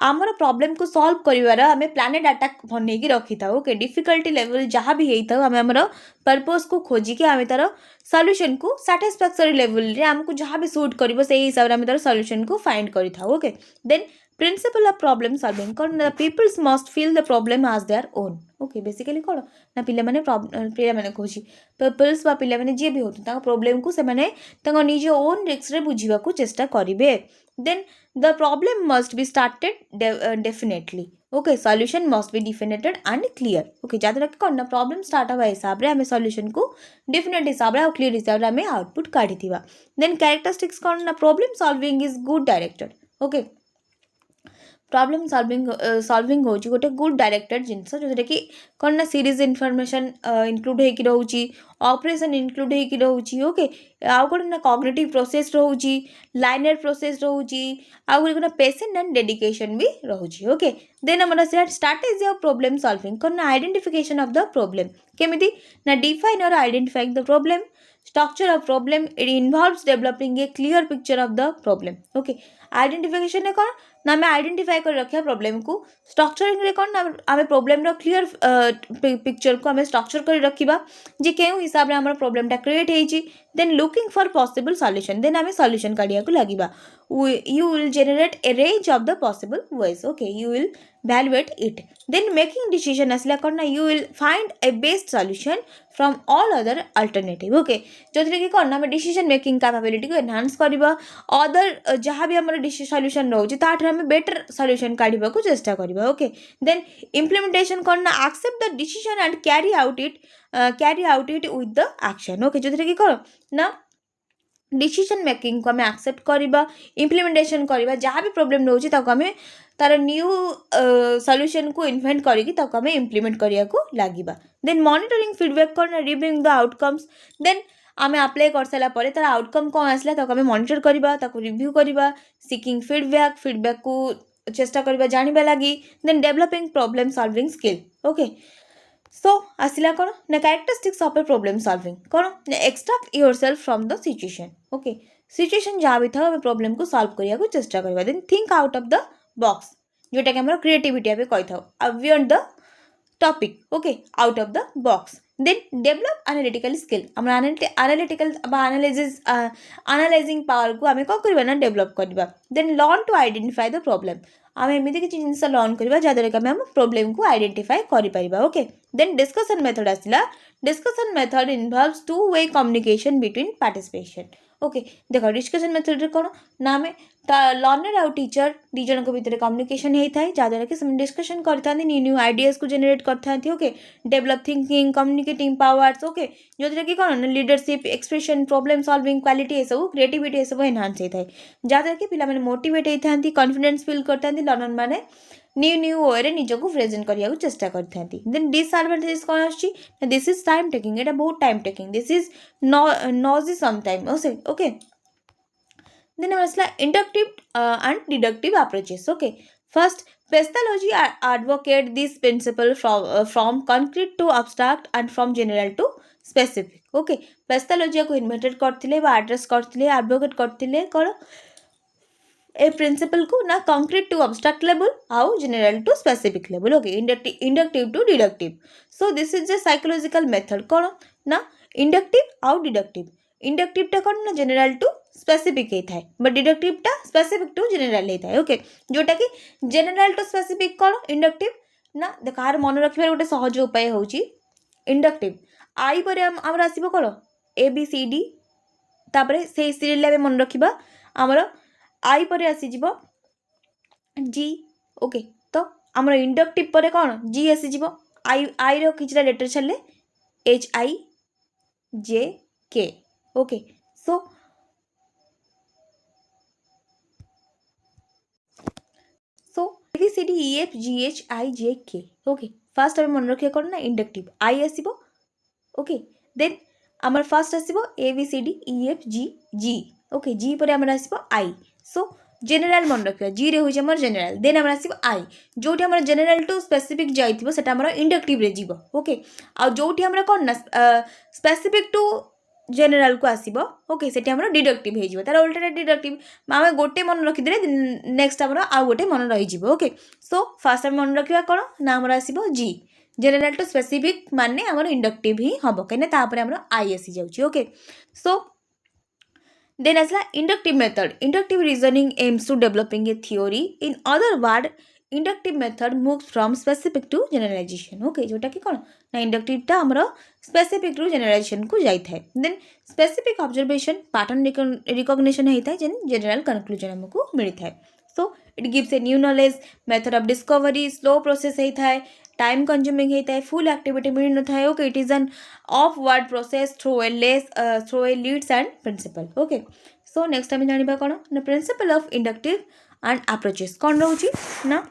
आमर प्रोब्लेम को सॉल्व कर आम प्लानेट अटैक बनई रखी था ओके डिफिकल्टी लेवल जहाँ भी होता आम आमर पर्पस को खोजिकी आम तार सॉल्यूशन को सैटिस्फैक्टरी लेवल रे आमको जहाँ भी सूट कर हिसाब से आम तार सॉल्यूशन को फाइंड करी था okay then principle of problem solving कौन peoples must feel the problem as their own okay basically कौन ना पे कौची पीपल्स पे जी भी होता प्रोब्लेम को से निज ओन रिक्स रे बुझा चेष्टा करेंगे then the problem must be started definitely okay solution must be definited and clear okay जहाँ कि कौन ना प्रॉब्लम स्टार्ट हवा हिसाब रे आम सॉल्यूशन को डेफिनेट हिसाब रे और क्लियर हिसाब रे आम आउटपुट काढ़ी थिबा देन कैरेक्टरिस्टिक्स कौन ना problem solving is good directed okay problem solving होची गोटे गुड डायरेक्टेड जिनस जो कि कौन ना सीरीज इनफॉरमेशन इंक्लूड होकी रहउची ऑपरेशन इंक्लूड होकी रहउची ओके आउ कौन ना कॉग्निटिव प्रोसेस रहउची लाइनर प्रोसेस रहउची आउ गोटे ना पेशेंट एंड डेडिकेशन भी रहउची ओके देन हमर स्ट्रैटेजी ऑफ प्रॉब्लम सॉल्विंग कौन ना आइडेंटिफिकेशन ऑफ द प्रॉब्लम केमिति ना डिफाइन और identifying the problem structure of problem it involves developing a clear picture of the problem okay identification कौन ना आम आइडेंटिफाई कर रखा प्रॉब्लम को स्ट्रक्चरिंग रे कौन ना आम प्रॉब्लम रो क्लियर पिक्चर को आम स्ट्रक्चर कर रखा जे क्यों हिसाब से आम प्रॉब्लमटा क्रिएट होती then looking for possible solution then आम सॉल्यूशन काढ़िया लगे you will generate a range of the possible ways okay you will evaluate it then making decision asla kona you will find a best solution from all other alternative okay जोथि कि कौन ना decision making capability को enhance करबा other जहाँ भी हमर solution रहउची ताठ हम बेटर सॉल्यूशन काढ़िबा को चेष्टा करबा ओके देन इम्प्लीमेंटेशन कौन ना accept the decision and carry out it with the action okay जोथि कि कौन ना डिसीजन मेकिंग को आम एक्सेप्ट करवा इम्प्लीमेंटेशन करवा जहाँ भी प्रोब्लेम रोचे आम तार न्यू सॉल्यूशन को इन्वेंट करके आम इम्प्लीमेंट करने को लगे देन मॉनिटरिंग फीडबैक करना रिव्यूइंग द आउटकम्स देन आम अप्लाई कर सारापर तार आउटकम कौन आसला आम मॉनिटर करवा रिव्यू करवा सिकिंग फीडबैक को चेष्टा करवा जानिबा लगी then developing problem solving skill okay so आसला कौन ना characteristics of a problem solving कौन ना extract yourself from the situation okay situation जहाँ भी था प्रॉब्लम को सॉल्व करने को चेष्टा करवा then think out of the box जोटा कि आम क्रिएटिविटी आम कही था beyond the topic okay out of the box then develop analytical skill आम एनालिटिकल एनालिसिस एनालाइजिंग पावर को आम कौन करवा ना डेवलप करवा then learn to identify the problem आम एमती किसी जिन लर्न करवा जहाँद्वारा कि आम प्रोब्लेम को आइडेंटिफाई कर ओके देन डिस्कशन मेथड आसला discussion method involves two way communication between participation okay देख डिस्कशन मेथड कौन ना आम लर्नर आउ टीचर दिजन भितर कम्युनिकेशन होता है जहाँद्वारा कि डिस्कशन करते न्यू न्यू आइडियाज को जेनेट करते okay develop thinking communicating powers okay जो कि कौन leadership expression problem solving quality ये सब क्रिएटिविटी ये सब एनहांस होता है जहाँद्वारा कि पिला मोटिवेट होता है कॉन्फिडेंस फील करते लर्नर मैंने न्यू न्यू वे निज को प्रेजेंट करने को चेष्टा करते देन डिसएडवांटेज कौन आसी दिस इज टाइम टेकिंग एटा बहुत time taking this is noisy sometime okay then आसला inductive and deductive approaches okay first Pestalozzi advocate this principle from concrete to abstract and from general to specific okay Pestalozzi को invented करथिले बा address करथिले advocate करथिले कौन ए principle को ना concrete to abstract level आउ general to specific level okay inductive to deductive so this is a psychological method कौन ना इंडक्टिव आउ डिडक्टिव इंडक्टिवटा कौन ना जनरल टू स्पेसिफिक होता है बट डिडक्टिवटा स्पेसिफिक टू जनरल होता है ओके जोटा कि जनरल टू स्पेसिफिक कौन इंडक्टिव ना देख यार मन रखिबार गोटे सहज उपाय होची इंडक्टिव आई पर आमर आसीबो कौन ए बी सी डी तापरे से सीरियल मन रखिबा आमर आई पर आसीजिबो जी ओके तो आमर इंडक्टिव पर कौन जी आसीजिबो आई रो किछटा letter छाड़ले H I J K okay so B C D E F G H I J K okay fast आम मन रखिया कौन ना इंडक्टिव आई आसो ओके देन आमर फास्ट आसो A B C D E F G G okay G पर आमर आसो आई सो जेनेल मन रखा जी रे होम जेनेल देन आम आसो आई जो आम जेनेल टू स्पेसिफिक जाइए से इंडक्टिव रे जीव ओके आ जो आम कौन ना स्पेसिफिक टू जेनेल को आसो ओके से डिडक्टिव हो तार उल्टा डिडक्टिव आम गोटे मन रखीदे नेक्स्ट आम आउ गोटे मन रही ओके सो फास्ट आम मन रखा कौन ना आमर आसो जी जेनेल टू स्पेसिफिक माने आमर इंडक्टिव ही हम कहीं आम आई आसी जाऊँगी ओके सो देन आसला inductive method inductive reasoning aims to developing a theory in other word inductive method moves from specific to generalisation okay जोटा कि कौन ना इंडक्टिवटा आमर स्पेसिफिक टू जनरलाइजेशन को जाए then specific observation pattern recognition होता है जनरल कंक्लूजन हमको मिलता है so it gives a new knowledge method of discovery slow process होता है टाइम कंज्यूमिंग होता है फुल एक्टिविटी मिल न था okay it is an of word process through a leads and principle okay so next आम जाना कौन ना principle of inductive and approaches कौन रोचे ना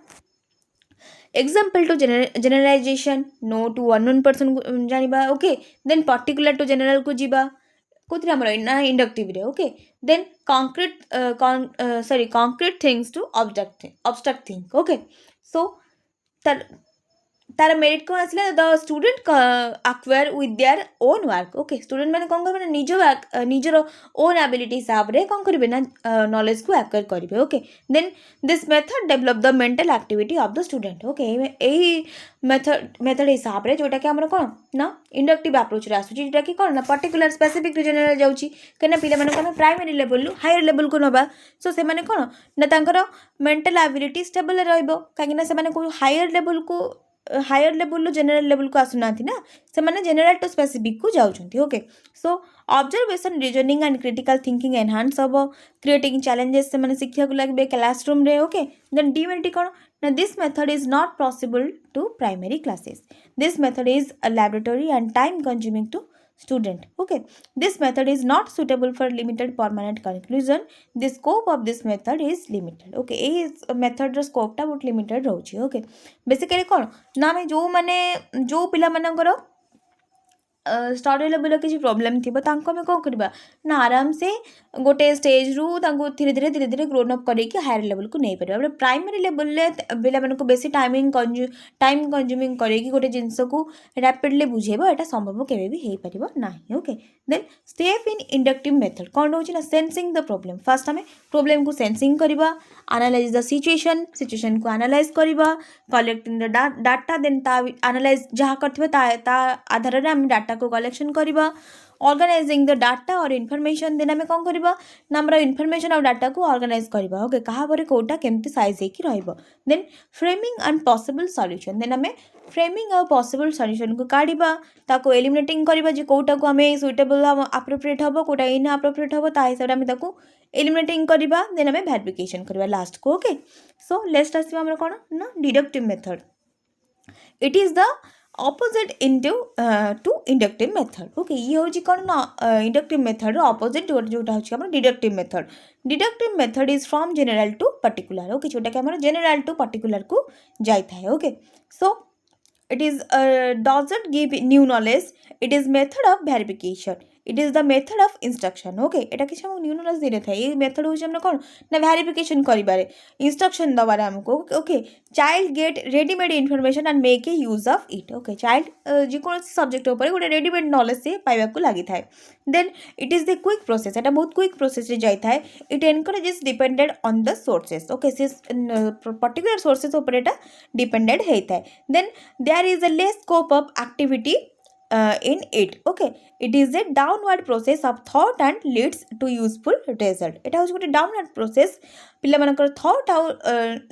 example to generalisation no to one person जाना okay then particular to general को जीवा कोथि आमर ना इंडक्टिव रे okay then concrete things to abstract thing okay so तार मेरिट कौन आसला the student acquire with their own work okay student मैंने कौन करेंगे निजर ओन एबिलिटी हिसाब से कौन करेंगे ना नॉलेज को एक्वायर करेंगे okay then this method develop the mental activity of the student okay यही मेथड हिसाब से जोटा कि आमर कौन ना इंडक्टिव अप्रोच रे आसुची जोटा कि कौन ना पर्टिकुलर स्पेसिफिक जनरल जाउची कहीं पिला माने कौन प्राइमरी लेवल हायर लेवल को नबा सो से माने कौन ना तांकर मेंटल एबिलिटी स्टेबल रहइबो काहे ना से माने को हायर लेवल जनरल लेवल को आसुना ना से माने जनरल टू स्पेसिफिक को जाउछंती okay so observation reasoning and critical thinking enhance हम क्रिएटिंग चैलेंजेस से माने शिक्षा को लगे क्लासरूम रे ओके देन डिमेरिट कौन ना this method is not possible to primary classes this method is a laboratory and time consuming to student. Okay, this method is not suitable for limited permanent conclusion. The scope of this method is limited. Okay, A method ର scope ଟା बहुत limited रहुଛି. Okay, basically कौन ना मैं जो पिला मनंकर study level किसी problem थी तांको आमे कौन करबा ना आराम से गोटे स्टेज रु तांको धीरे धीरे ग्रोन अप करके हायर लेवल को नहीं परिबा प्राइमरी लेवल ले पिला मन को बेसी टाइम कंज्यूमिंग करके गोटे जिंस को रैपिडली बुझेबा एटा संभव केबे भी हेई परिबा नाही. Okay, then step in inductive method कौन होची ना सेंसिंग द प्रॉब्लम. फर्स्ट हमें प्रॉब्लम को सेंसिंग करबा, एनालाइज द सिचुएशन को एनालाइज करबा, कलेक्टिंग द डाटा, देन ता एनालाइज जहाँ करथिबा ता आधार रे हम डाटा को कलेक्शन करबा, ऑर्गेनाइजिंग द डाटा और इनफॉरमेशन. देन हमें कौन करबा ना हमर इनफॉरमेशन और डाटा को ऑर्गेनाइज करबा. ओके, कहा परे कोटा केमती साइज हे कि रहइबो. Then framing and possible solution. Then हमें फ्रेमिंग और पॉसिबल सॉल्यूशन को काढिबा, ताको एलिमिनेटिंग करबा जे कोटा को हमें सुइटेबल अप्रोप्रिएट हबो, कोटा इन अप्रोप्रिएट हबो, ता हिसाब रे हमें ताको एलिमिनेटिंग करबा. देन हमें वेरिफिकेशन करबा लास्ट को. ओके, सो लेट्स आसी हमर कोन ना deductive method. It is the opposite into two inductive method. Okay, ये होची कोन ना इंडक्टिव मेथड रो ऑपोजिट जोटा होची हमर deductive method. Deductive method is from general to particular. Okay, जोटा के हमर जनरल टू पर्टिकुलर को जाय थाए. Okay, so it is doesn't give new knowledge, it is method of verification, it is the method of instruction. Okay, एटा किछ हम new knowledge देने था. ये मेथड होची हमने कोन ना वेरिफिकेशन करिबारे, इंस्ट्रक्शन दबारे हमको. Okay, child get readymade information and make a use of it. Okay, child जे कोन सब्जेक्ट ऊपर गोटे रेडीमेड नॉलेज से पाइबा को लागि थाए. Then it is the quick process. एटा बहुत क्विक प्रोसेस रे जाय थाए. It encourages depended on the sources. Okay, से पर्टिकुलर सोर्सेस ऊपर एटा डिपेंडेड हेई थाए. Then there is a less scope of activity in it. Okay, it is a downward process of thought and leads to useful result. एटा होछ गोटे downward process पिला मानकर thought आ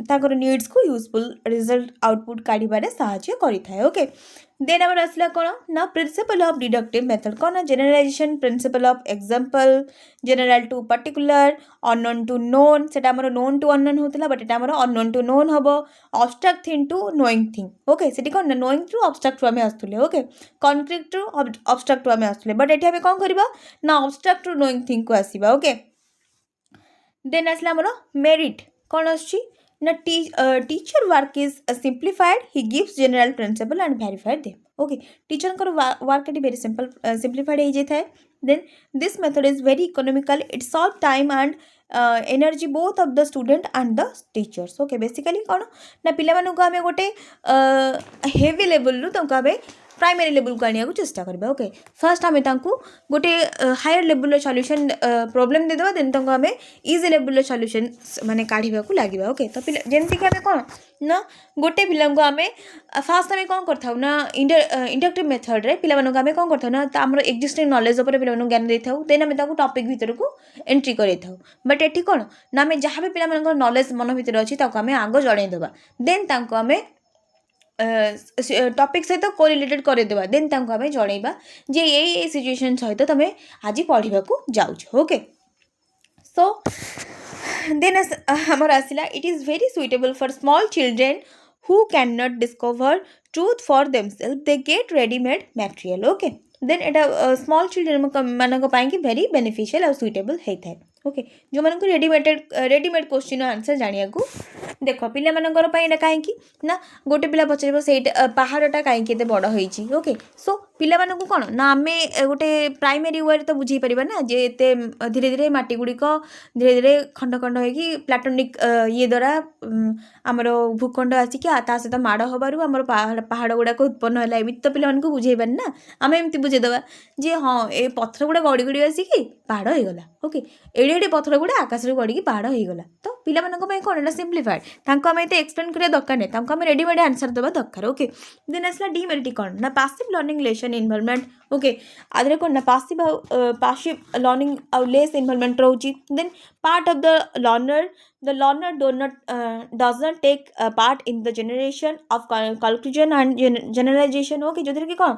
ताकर needs को useful result output काढिबारे सहायता करिथाय. Okay, then हमर असला कोन ना principle of deductive method कोन generalisation, principle of example, general to particular, unknown to known. सेटा हमर नोन टू अननोन होतला, बट एटा हमर अननोन टू नोन हबो. Abstract thing to knowing thing. Okay, सेटी कोन नोइंग टू अब्स्ट्रैक्ट टू हमें आस्तुले. Okay, concrete to abstract to हमें आस्तुले, बट एठी हमें कोन करबा ना अब्स्ट्रैक्ट टू नोइंग थिंग को आसीबा. ओके, देन असला हमर मेरिट कोन आछि ना teacher work is simplified, he gives general principle and verified them. Okay, teacher कर वर्क एटी वेरी सिंपल सिंप्लिफाइड हे जे थाए. Then this method is very economical, it solve time and energy both of the student and the teachers. Okay, basically कौन ना पिला मानू को हमें गोटे हेवी लेवल रु तंको हमें प्राइमरी लेवल को आनिया को चेष्टा करबा. ओके, फर्स्ट हमें तांको गोटे हायर लेवल सॉल्यूशन प्रॉब्लम दे देबा, देन तांको हमें इजी लेवल सॉल्यूशन माने काढिबा को लागिबा. ओके, तो पिला जेंति कि हमें कोन ना गोटे पिला को हमें फर्स्ट हमें कोन करथाउ ना इंडक्टिव मेथड रे पिला मानू हमें कोन करथाउ ना हमर एक्जिस्टिंग नॉलेज ऊपर पिला मानू ज्ञान देथाउ. देन हमें ताको टॉपिक भीतर को एंट्री करैथाउ. बट एठी कोन ना हमें जहां भी पिला मानकर नॉलेज मन भीतर अछि ताको हमें आगो जणै देबा. देन ताको हमें टॉपिक सहित कोरिलेटेड कर देबा. देन ताको हमें जणैबा जे ए सिचुएशन सहित तमे आज पढ़िबा को जाउछ. ओके, सो देन हमर आसिला it is very suitable for small children who cannot discover truth for themselves, they get ready-made material. Okay, then Etah small children मानक पाई कि वेरी बेनिफिशियल और सुइटेबल है थाए. ओके, जो मानक रेडीमेड क्वेश्चन आंसर जानिया को देख पिला मानकर पाई एटा काहे कि ना गोटे पिला पचारिबो सेटा पहाड़टा काहे कि एते बड़ होईची. ओके, सो पिला मानक कोन ना आमे गोटे प्राइमरी वे तो बुझी परिबा ना जे एते धीरे धीरे माटी गुडी को धीरे धीरे खंड खंड होई कि प्लाटोनिक ये द्वारा हमर भूखंड आसी कि ता सहित माड़ हबारु हमर पहाड़ गुडा को उत्पन्न होला. एमि तो पिला मानक बुझेबानी ना, आमे एमति बुझे देबा जे हां ए पत्थर गुडा गड़ी गड़ी आसी कि पहाड़ होई गला. ओके, एडे एडे पत्थर गुडा आकाश रे गड़ी कि पहाड़ होई गला. तो पिला मानक पई कोन एटा सिंप्लिफाइड, तांको हमें एते एक्सप्लेन करिया दरकार नै, तांको हमें रेडीमेड आंसर देबा दरकार. ओके, देन असला डीमेरिट कोन ना passive learning lesson involvement. Okay, आदरे कोन ना पैसिव लर्निंग और लेस इन्वॉल्वमेंट रहउची. Then part of the learner does not take part in the generation of conclusion and generalization. Okay, जो कि कोन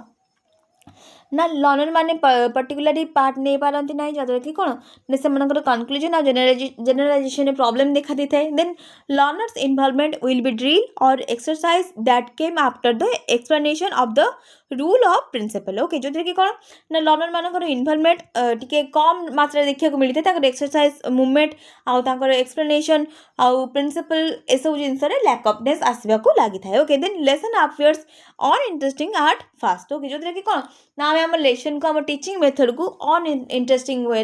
ना लर्नर मैंने पर्टिकुलरली पार्ट नहीं पारती ना जहाँद्वारा कि कौन ना से कनक्लूजन और जेनराइजेशन प्रॉब्लम देखा दी थाए then learners involvement will be drill और exercise that came after the explanation of the rule of principle okay जो कि कौन ना लर्नर मानकर इन्वॉल्वमेंट टिके कम मात्रा देखा मिलता है एक्सरसाइज मुवमेंट आउर एक्सप्लेनेशन आउ प्रिंसिपल एसबू जिनस लैकअपनेस आसवाक लगी था okay then lesson appears on interesting at first okay जो कि कौन ना आम लेसन को आम टीचिंग मेथड को ऑन इंटरेस्टिंग वे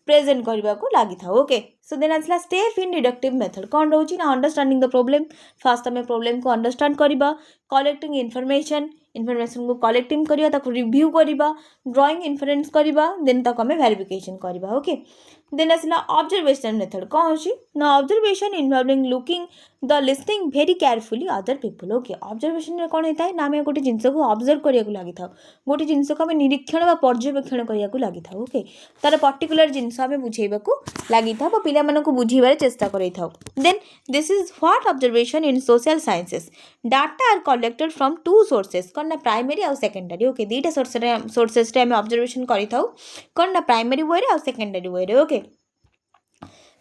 प्रेजेंट करने को लगी था ओके सो देन आसला स्टेप इन डिडक्टिव मेथड कौन रोचे ना अंडरस्टैंडिंग द प्रॉब्लम फास्ट आम प्रॉब्लम को अंडरस्टैंड करवा कलेक्टिंग इनफॉरमेशन को कलेक्टिंग करवा ताको रिव्यू करवा ड्राइंग इन्फरेन्स करवा देन ताको आम वेरिफिकेशन करवा ओके देन आसला ऑब्जर्वेशन मेथड कौन अच्छी ना observation involving looking the listening very carefully other people okay observation कौन होता है ना आम गोटे जिनस को ऑब्जर्व करने को लगी था गोटे जिनस को आम निरीक्षण व पर्यवेक्षण करने को लगी था ओके तार पर्टिकुलर जिनस आम बुझेबा लगी था पिला को बुझेबार चेष्टा कर then this is what observation in social sciences data are collected from two sources कौन ना प्राइमरी आउ सेकेंडरी ओके दुईटा सोर्सेस आम ऑब्जर्वेशन कौन ना प्राइमरी वे आउ secondary way okay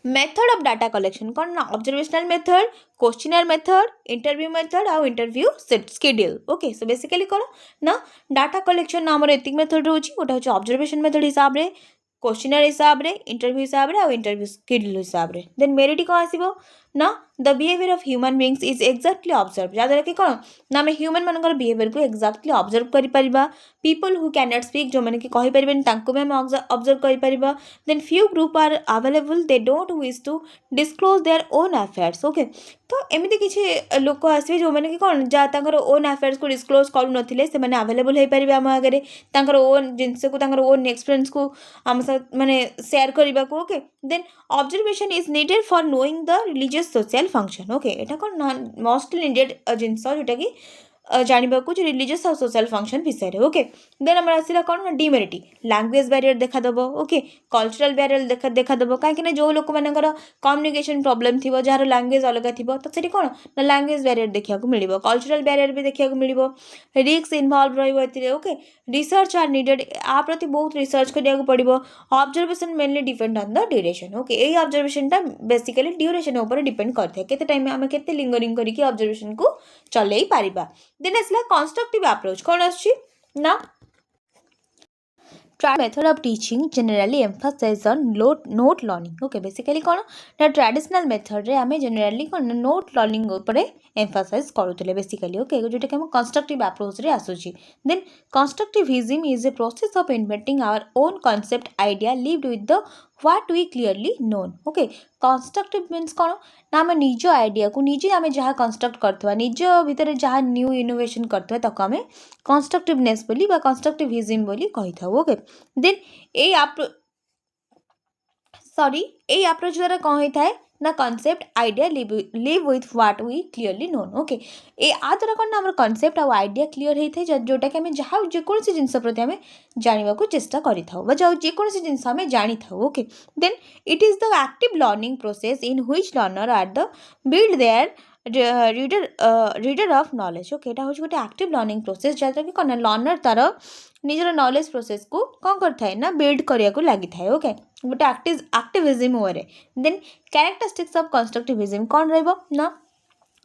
method of data collection कौन ना observational method questionnaire method interview method आउ interview schedule okay so basically कौन ना डाटा कलेक्शन आमर एतिक मेथड रोची गोटे हूँ ऑब्जर्वेशन मेथड हिसाब से क्वेश्चनर हिसाब से इंटरव्यू हिसाब से आउ इंटरव्यू शेड्यूल हिसाब से देन मेरिट कौन आसो ना the behaviour of human beings is exactly observe जहाँद्वारा कि कौन ना आम ह्यूमन मानकर बिहेवियर को एक्जाक्टली ऑब्जर्व करिपरिबा people who can not speak जो मैंने कि कहि परिबेन तांको भी आम ऑब्जर्व करिपरिबा then few group are available they don't wish to disclose their own affairs okay तो एमती किसी लोक आसवे जो मैंने कि कौन जहाँ तांकर ओन अफेयर्स को डिस्क्लोज करू नथिले से माने अवेलेबल हो पारिबे आम आगे तांकर ओन जिनस को तांकर ओन एक्सपीरियंस को आम माने शेयर करने को okay then observation is needed for knowing the religious social function okay एटा कौन मोस्टली नीडेड जिनस जोटा कि जानवा को रिलीजियस और सोशल फंक्शन विषय रे ओके देन आम आसला कौन ना डिमेरिटी लैंग्वेज बैरियर देखादेव ओके कल्चरल बैरियर देखादेव कहीं जो लोक मानकर कम्युनिकेशन प्रॉब्लम थी जार लैंग्वेज अलग थी तो से कौन ना लैंग्वेज बैरियर देखा मिल कल्चरल बैरियर भी देखा मिल रिस्क इनवॉल्व रही ओके रिसर्च आर नीडेड आ प्रति बहुत रिसर्च करा पड़ो observation mainly depend on the duration okay यही ऑब्जर्वेशन बेसिकली ड्यूरेशन उपर डिपेंड करते केते टाइम आम केते लिंगरिंग करके ऑब्जर्वेशन को चलई पारिबा देन आसला कंस्ट्रक्टिव अप्रोच कौन आछि ना method of teaching generally emphasize on note learning okay basically कौन ना ट्रेडिशनल मेथड रे आमे जनरली कौन नोट लर्निंग ऊपर एम्फासाइज करूले बेसिकली ओके जोटा कि हम कंस्ट्रक्टिव अप्रोच रे आसुची then constructivism is a process of inventing our own concept idea lived with the what we clearly known okay constructive means कौन ना आम निज आइडिया को निजे आम जहाँ कंस्ट्रक्ट करथवा निज भितर जहाँ न्यू इनोवेशन करथवा ताको आम कंस्ट्रक्टिवनेस बोली बा कंस्ट्रक्टिविज्म बोली कहि थाउ ओके देन ए अप्रोच द्वारा कौन होता है ना concept idea live with what we clearly known okay a आ द्वारा कौन ना कॉन्सेप्ट आउ आइडिया क्लियर होता है जोटा कि आम जहाँ जेकोसी जिनस प्रति आम जानवा को चेष्टा करेकोसी जिनस आम जानी था okay then it is the active learning process in which learner are the build their reader of knowledge okay यहाँ हूँ गोटे एक्टिव लर्निंग प्रोसेस जहाँ कि कौन लर्नर तार निजर नॉलेज प्रोसेस को कौन करता है ना बिल्ड करने को लगी था ओके गोटे एक्टिविज्म वे देन कैरेक्टरिस्टिक्स ऑफ कंस्ट्रक्टिविज्म कौन रहा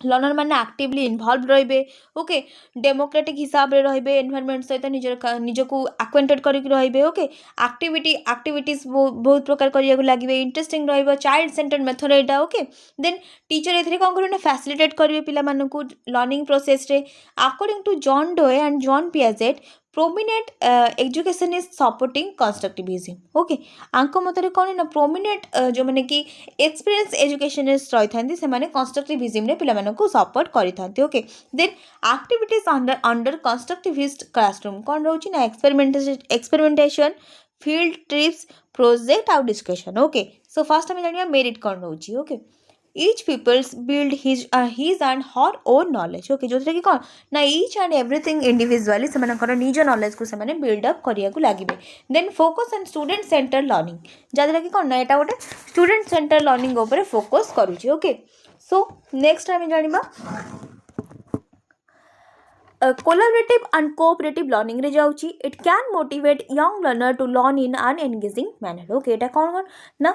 लर्नर मैंने एक्टिवली इनवॉल्व रे ओके डेमोक्रेटिक हिसाब से रे एनवायरनमेंट सहित निजको एक्वेंटेड करके ओके एक्टिविटीज बहुत प्रकार करने लगे इंटरेस्टिंग चाइल्ड सेंटर्ड मेथड यहाँ ओके देन टीचर ये कौन करेंगे फैसिलिटेट करेंगे पिला लर्निंग प्रोसेस रे according to John Dewey and John Piaget prominent education is supporting constructivism okay आंक मतरे कौन ना प्रोमिनेंट जो मैंने कि एक्सपीरियंस एजुकेशनिस्ट रही था से माने कंस्ट्रक्टिविज्म रे पिला को सपोर्ट करि थांती okay then activities under constructivist classroom कौन रोची ना एक्सपेरिमेंटेशन फील्ड ट्रिप्स प्रोजेक्ट आउ डिस्कशन ओके सो फर्स्ट आम जानिया मेरिट कौन रोची okay each people's build his and her own knowledge okay जो कि कौन ना each and everything individually से निज नॉलेज को से बिल्ड अप करिया को लगे then focus on student centre learning जहाँ कि कौन ना यहाँ गोटे स्टूडेंट सेंटर लर्निंग उपर फोकस करुच्ची ओके सो नेक्स्ट आम जानिबा collaborative and cooperative learning रे जाउची. It can motivate young learner to learn in an engaging manner. Okay, एटा कौन कौन ना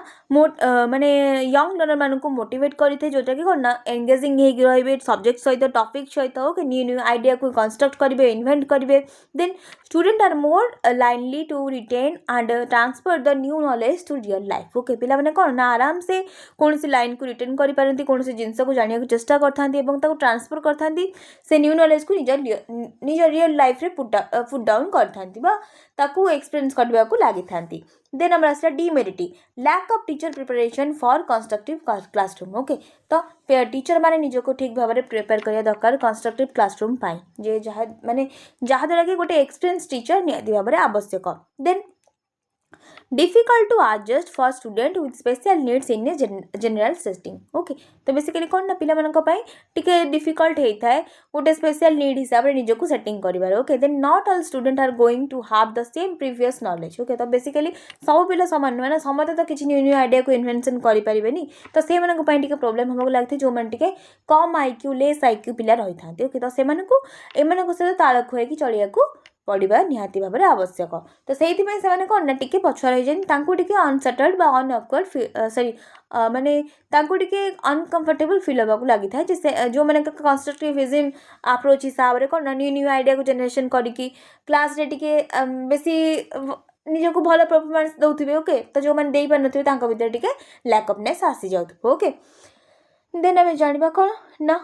माने young learner मानकु motivate करिथे जोटा कि कौन ना engaging हेगी रहिबे subject सहित topic सहित ओके new idea को construct करिबे invent करिबे. Then student are more likely to retain and transfer the new knowledge to real life. Okay, पिला माने कौन ना आराम से कौन सी लाइन को रिटेन करि पारंती कौन सी जिंस को जानिया को चेष्टा करथांती एवं ताको ट्रांसफर करथांती से न्यू नॉलेज को निज रियल लाइफ रे पुट डाउन करथांती बा ताको एक्सपीरियंस करबा को लागि थांती. देन हमरा आसला डीमेरिटी lack of teacher preparation for constructive classroom. Okay, तो टीचर माने निज को ठीक भाव में प्रिपेयर करिया दरकार कंस्ट्रक्टिव क्लासरूम पाई जे जहा माने जहा द्वारा कि गोटे एक्सपीरियंस टीचर नियति भाव में आवश्यक. Then difficult to adjust for student with special needs in a general setting. Okay, तो बेसिकली कौन ना पिला मानक पई टिके डिफिकल्ट हेता है गोटे स्पेशल नीड हिसाब रे निज को सेटिंग करिवार. Okay, then not all student are going to have the same previous knowledge. Okay, तो बेसिकली सब पिला समान नुहे ना समते तो किछि न्यू न्यू आइडिया को इन्वेंशन करि परिबेनी तो से मानक पई टिके प्रॉब्लम हमको लागथे जो मन टिके कम आईक्यू लेस आईक्यू पिला रहि थांते. ओके, तो से मानकु ए मानक से ताळ खोए कि चलिया को पढ़ा निहाती भाव में आवश्यक. तो से कौन ना टिके पछुआ रही टिके अनसेटल्ड बा अनअक्वर्ड सॉरी माने तांको टिके अनकंफर्टेबल फील होगा लगी था जैसे जो मैंने कंस्ट्रक्टिविज्म अप्रोच हिसाब से कौन ना न्यू न्यू आइडिया को जनरेशन करिकी क्लास रे टिके बेसी निज को भल परफॉर्मेंस दउथिबे. ओके, तो जो मैंने देई पार नथिबे तांको भीतर टिके लैकअपनेस आसी जाउथबो. ओके, देन आमे जानिबा कौन ना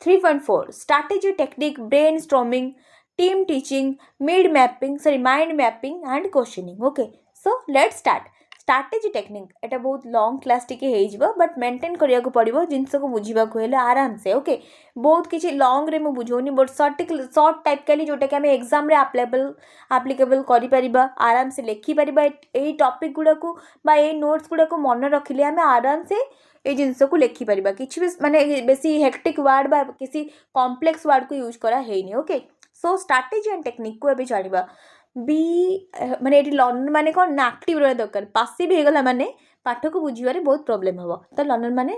3.4 strategy technique brain storming team teaching mind mapping and questioning. Okay, so let's start. strategy technique एटा बहुत लॉन्ग क्लास टिके हे जिवो बट मेंटेन करिया को पड़िबो जिंस को बुझिबा को हेले आराम से. ओके, बहुत किछि लॉन्ग रे मु बुझोनी बट शॉर्ट टाइप काली जोटा कि हम एग्जाम रे एप्लीकेबल करि परिबा आराम से लिखि परिबा एई टॉपिक गुडा को बा एई नोट्स गुडा को मन रखिले हम आराम से ए जिंस को लिखि परिबा. किछि भी माने बेसी हेक्टिक वर्ड बा किसी कॉम्प्लेक्स वर्ड को यूज करा हेनी. Okay, so strategy and technique को अभी जानिबा बी माने एटी लर्नर माने कौन ना एक्टिव रहा दरकार. पासिव हो गला माने पाठ को बुझिबारे बहुत प्रॉब्लम हबो. तो लर्नर माने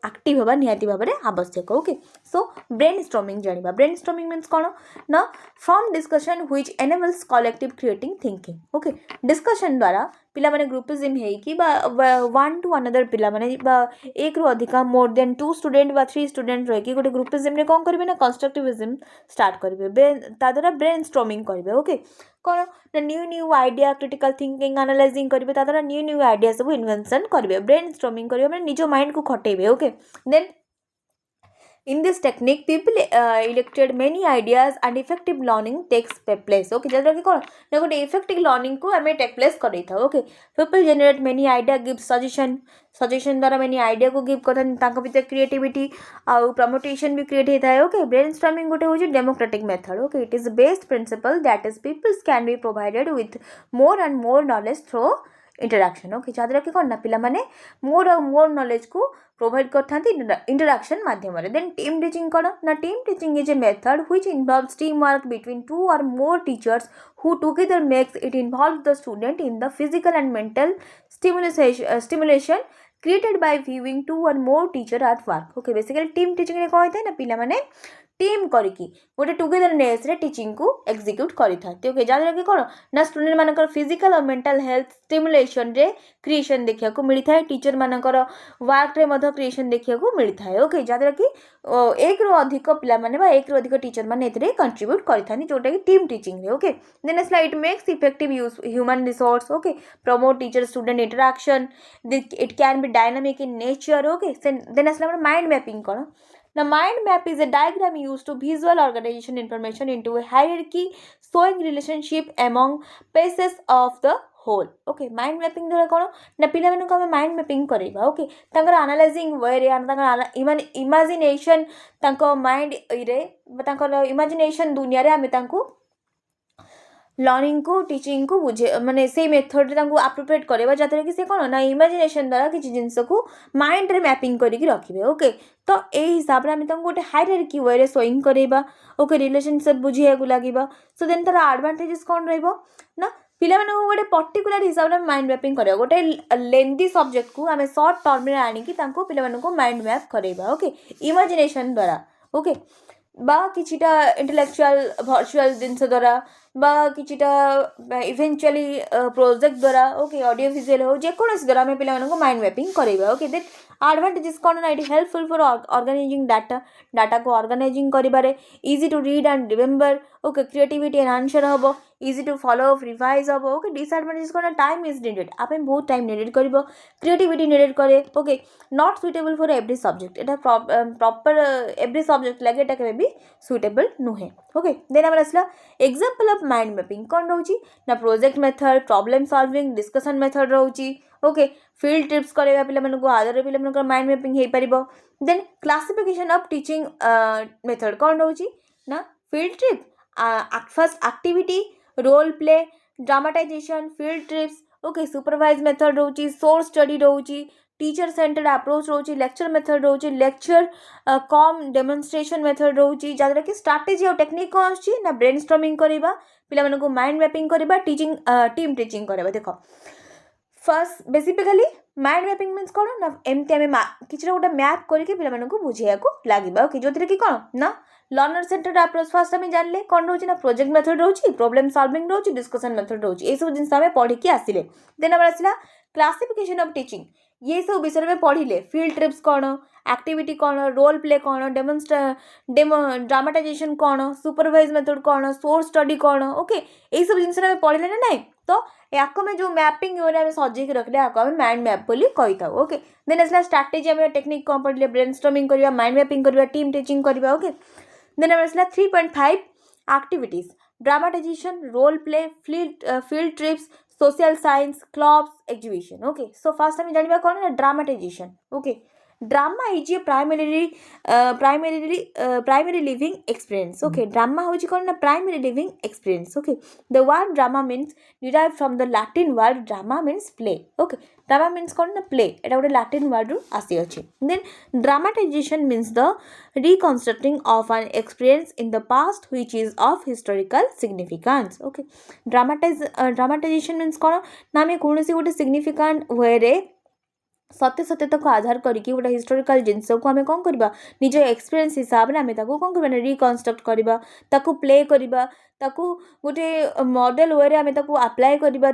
एक्टिव होबा निहाती भाव में आवश्यक. ओके, सो ब्रेन स्टॉर्मिंग जानिबा. ब्रेन स्टॉर्मिंग मीन्स कौन ना from discussion which enables collective creating thinking. Okay, discussion द्वारा पिला माने ग्रुपिज्म है कि वन टू अनदर पिला माने एक रु अधिक मोर देन 2 स्टूडेंट बा 3 स्टूडेंट रहे कि गोटे ग्रुपिज्म रे कौन करिवे ना कंस्ट्रक्टिविज्म स्टार्ट करिवे ता द्वारा ब्रेन स्टॉर्मिंग करिवे. ओके, कौन ना new new idea critical thinking analysing करिवे ता द्वारा न्यू न्यू आइडिया सब इन्वेंशन करिवे. ब्रेन स्टॉर्मिंग करिवे माने निज माइंड को खटेबे. Okay, then in this technique people elected many ideas and effective learning takes place. Okay, जदरा कि कौन ना गोटे effective learning को हमें take place कर था. Okay, people generate many idea give suggestion द्वारा many idea को give करता तांको भीतर creativity और promotion भी create होता है. ओके, brainstorming गोटे होची democratic method. Okay, it is based principle that is people can be provided with more and more knowledge through interaction. Okay, जहाँ कि कौन ना पिला माने मोर और मोर नॉलेज को प्रोवाइड करथांती इंटराक्शन माध्यम रे. देन टीम टीचिंग कौन ना team teaching is a method which involves team work between 2 or more teachers who together makes it involve the student in the physical and mental stimulation created by viewing 2 or more teacher at work. Okay, basically team teaching रे कहते हैं ना पिला माने team करिकी गोटे togetherness रे teaching को एग्जीक्यूट करि थाते. ओके, जादरा कि कोन ना स्टूडेंट मानकर फिजिकल और मेंटल हेल्थ स्टिमुलेशन रे क्रिएशन देखिया को मिली थाए. टीचर मानकर वर्क रे मध क्रिएशन देखिया को मिली थाए. ओके, जादरा कि एक रो अधिक पिला माने बा एक रो अधिक टीचर माने एतरे कंट्रीब्यूट करिथानी जोटा कि टीम टीचिंग रे. Okay, then it makes effective use human resource. Okay, promote teacher student interaction. It can be dynamic in nature. Okay, then mind mapping कोन Now, mind map is a diagram used to visual organization information into a hierarchy showing relationship among pieces of the whole. Okay, mind mapping द्वारा कौन ना पिला मानक हमें mind mapping करेगा. Okay, तांकर analyzing way रे तांकर imagination तांको mind रे तांकर imagination दुनिया रे हमें तांको लर्निंग को टीचिंग को बुझे माने से मेथड रे तांको अप्रोप्रिएट करेबा जातरे कि से कोन ना इमेजिनेशन द्वारा किछि जिंस को माइंड रे मैपिंग करि कि रखिबे. ओके, तो ए हिसाब रे हम तांको गोटे हायरार्की वे रे शोइंग करेबा. ओके, रिलेशनशिप बुझिया को लागिबा. सो देन तार एडवांटेजेस कोन रहइबो ना पिला माने गोटे पर्टिकुलर हिसाब रे माइंड मैपिंग करेबा. गोटे लेंथी सब्जेक्ट को हमें शॉर्ट टर्म रे आनी कि तांको पिला माने को माइंड मैप करेबा. ओके, इमेजिनेशन द्वारा. ओके, बा किछिटा इंटेलेक्चुअल वर्चुअल जिनस द्वारा बा किछिटा इवेंचुअली प्रोजेक्ट द्वारा ओके ऑडियो विजुअल हो जेकोसी द्वारा आम पे माइंड मैपिंग करवा ओके देन एडवांटेजेस कौन ना ये हेल्पफुल फॉर ऑर्गेनाइजिंग डाटा को ऑर्गेनाइजिंग करिबारे easy to read and remember okay creativity enhancer हम इजी टू फॉलो रिवाइज हम ओके डिसएडवांटेजेस कौन टाइम इज नीडेड आप बहुत टाइम नीडेड कर क्रिएटिविटी नीडेड करे okay not suitable for every subject Etah proper every subject लगे एटा केबे भी सुइटेबल नुहे ओके देन आम आसला एग्जांपल ऑफ माइंड मैपिंग कौन रोची ना project method problem solving discussion method रोची ओके फील्ड ट्रिप्स करवा पे आदर पे माइंड मैपिंग हो पार then classification of teaching method कौन रोची ना field trip first activity role play dramatisation field trips okay supervise method रोची सोर्स स्टडी रोची टीचर सेंटर्ड अप्रोच रोची लेक्चर मेथड रोची लेक्चर कम डेमोन्स्ट्रेशन मेथड रोची जहाँद्वारा कि स्ट्राटेजी और टेक्निक कौन आछी ना ब्रेनस्टॉर्मिंग करवा पिला माइंड मैपिंग करवा टीचिंग टीम टीचिंग करवा देख first basically mind mapping means कौन ना एमती आम कि गोटे मैप करके पिला बुझे लगे ओके जो कि कौन ना लर्नर सेंटर्ड अप्रोच फर्स्ट आम जानले कौन रोची ना प्रोजेक्ट मेथड रोची प्रॉब्लम सॉल्विंग रोची डिस्कशन मेथड रोची ये सब जिन आम पढ़ी आसिले देन आम आसला क्लासिफिकेशन ऑफ टीचिंग ये सब विषय में पढ़िले फील्ड ट्रिप्स कौन एक्टिविटी कौन रोल प्ले कौन ड्रामाटाइजेशन कौन सुपरवाइज मेथड कौन सोर्स स्टडी कौन ओके ये सब जिन पढ़िले ना ना तो या जो मैपिंग आम सजेक रखले आम माइंड मैप बोली कही था ओके देन आसला स्ट्राटेजी आम टेक्निक कौन पढ़िले ब्रेनस्टॉर्मिंग करवा माइंड मैपिंग करवा टीम टीचिंग करवा ओके देन आम आसला 3.5 activities dramatization role play field trips social science clubs exhibition okay so first time जानबा कौन है dramatization okay drama is a primary living experience okay drama होची कौन ना primary living experience okay the word drama means derived from the latin word drama means play okay drama means कौन ना play एटा गोटे latin word रु आसी अछि then dramatization means the reconstructing of an experience in the past which is of historical significance okay dramatization means कौन ना आम कौन गोटे significant way रे सत्य सत्यता को आधार करके गोटे हिस्टोरिकल जिनस को आम कौन करवा निज एक्सपीरियंस हिसाब से आम कौन करवा रिकनस्ट्रक्ट करवा प्ले करवा गोटे मॉडल वे रे आम अप्लाई करवा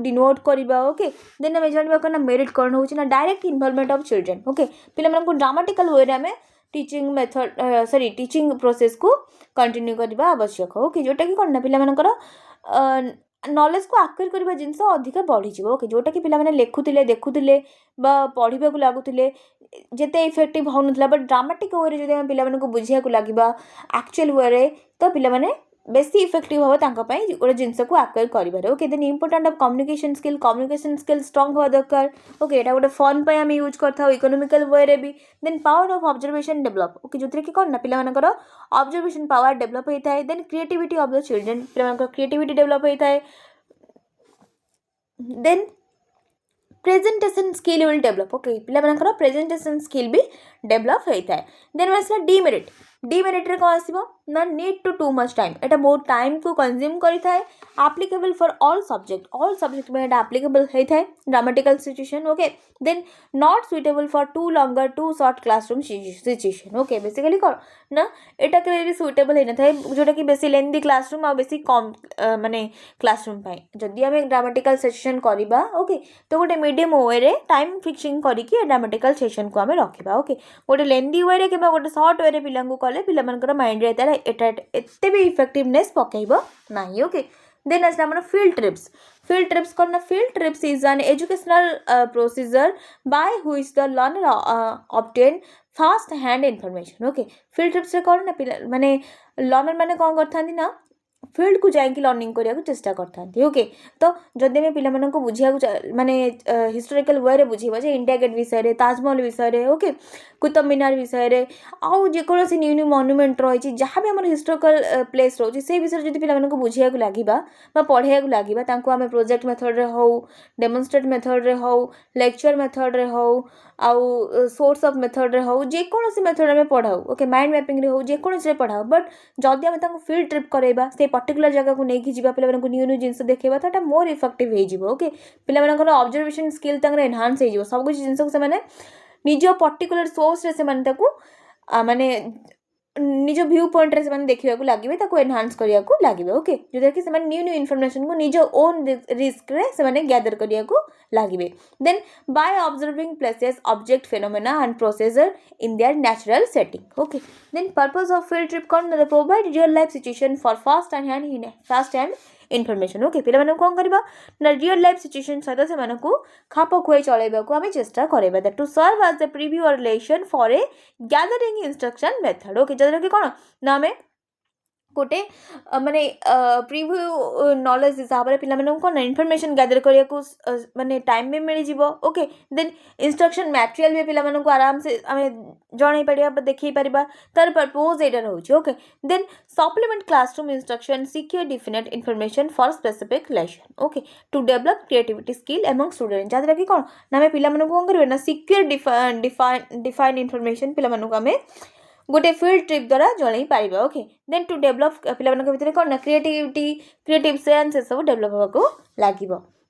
डिनोट करवा ओके देन आम जानवा कौन मेरिट कौन हो direct involvement of children okay पिला ड्रामाटिकल वे रे आम teaching method sorry teaching process को कंटिन्यू करवा आवश्यक ओके जोटा कि कौन ना पिला नॉलेज को आक्वायर करवा जिनस अधिक बढ़ी ओके जोटा कि पिला लिखुले देखुले पढ़ा लगुले जिते इफेक्टिव हो ना बट ड्रामाटिक वे जो पिला बुझा लगे एक्चुअल वे तो पिला बेसी इफेक्टिव हम गोटे जिनस को आक्वायर कर okay then important of communication skill strong हवा दरकार ओके एटा गोटे फन पे आम यूज करता इकोनॉमिकल वे रे भी then power of observation develop okay जो कि कौन ना पिला ऑब्जर्वेशन पावर डेवलप होता है then creativity of the children पिला क्रिएटिविटी डेवलप होता है then presentation skill will develop okay पिला प्रेजेंटेशन स्किल भी डेवलप होता है देन आसला डीमेरिट रे कौन आसीबो ना need to too much time एटा बहुत टाइम को कंज्यूम करिथा है एप्लीकेबल फॉर ऑल सब्जेक्ट में एटा एप्लीकेबल होता है dramatical situation okay then not suitable for too longer too short classroom situation okay basically कौन ना एटा के भी सुइटेबल होना था जोटा कि बेसी लेंदी क्लासरूम आ बेसी कम माने क्लासरूम पाई जदि आम ड्रामेटिकल सेशन करवा ओके तो गोटे मीडियम वे रे टाइम फिक्सिंग करके ड्रामेटिकल सेशन को आम रखा ओके गोटे लेंदी वे रे कि गोटे शॉर्ट वे रे पिला कले पिला माइंड रे एते भी इफेक्टिवनेस पकेब ना ओके देन आसला हमर फील्ड ट्रिप्स कौन ना field trips is an educational procedure by which the learner obtain fast hand information okay field trips रे कौन ना माने लर्नर माने कौन करथांती ना फील्ड को जाइए लर्निंग करने को चेष्टा करते ओके तो जदि आम पिला बुझा माने हिस्टोरिकल वे बुझेबा इंडिया गेट विषय ताजमहल विषय ओके कुतुब मीनार विषय आउ जेकोसी न्यू न्यू मॉन्यूमेंट रही जहाँ भी आम हिस्टोरिकल प्लेस रोचे से विषय जब पिला बुझा लगे पढ़ा लगे आम प्रोजेक्ट मेथड रे हो डेमोन्स्ट्रेट मेथड रे हो लेक्चर मेथड रे हो आउ सोर्स ऑफ मेथड रे हो जेकोसी मेथड में पढ़ाऊ ओके माइंड मैपिंग रे हो जेकोसी पढ़ाऊ बट जदि आम फील्ड ट्रिप करवा से पर्टिकुलर जगह को लेकिन जीवा पिला न्यू न्यू जिन देखा तो मोर इफेक्टिव हो ओके पिला ऑब्जर्वेशन स्किल एनहांस हो सब कुछ जिन से निज पर्टिकुलर सोर्स रे से माने माने निज व्यू पॉइंट रे से देखा लगे एनहांस करने लगे ओके जो कि न्यू न्यू इनफॉरमेशन को निज ओन रिस्क रे से गैदर करने लगे then by observing places object phenomena and processor in their natural setting okay then purpose of field trip कौन provide real life situation for fast hand information okay पे कौन करवा ना रियल लाइफ सिचुएशन सहित से खाप खुआई चलैबा आम चेष्टा करवा that to serve as a preview और relation for a gathering instruction method okay जहाँ कि कौन ना आम गोटे माने प्रीव्यू नॉलेज हिसाब से पिला कौन इनफॉरमेशन गैदर करने को माने टाइम भी मिल जाव ओके देन इंस्ट्रक्शन मटेरियल भी पिला आराम से आम जन पार देखी पार तार पर्पोज यहाँ रोचे okay then supplement classroom instruction secure definite information for specific lesson okay to develop creativity skill among student जहाँ कि कौन ना आम पिला कौन करें ना सिक्योर डिफाइन इनफॉरमेशन पिला आम गोटे फील्ड ट्रिप द्वारा जन पार ओके देन टू डेवलप पिला भितर कौन ना क्रिएटिव सेंस से सब डेवलप होगा लगे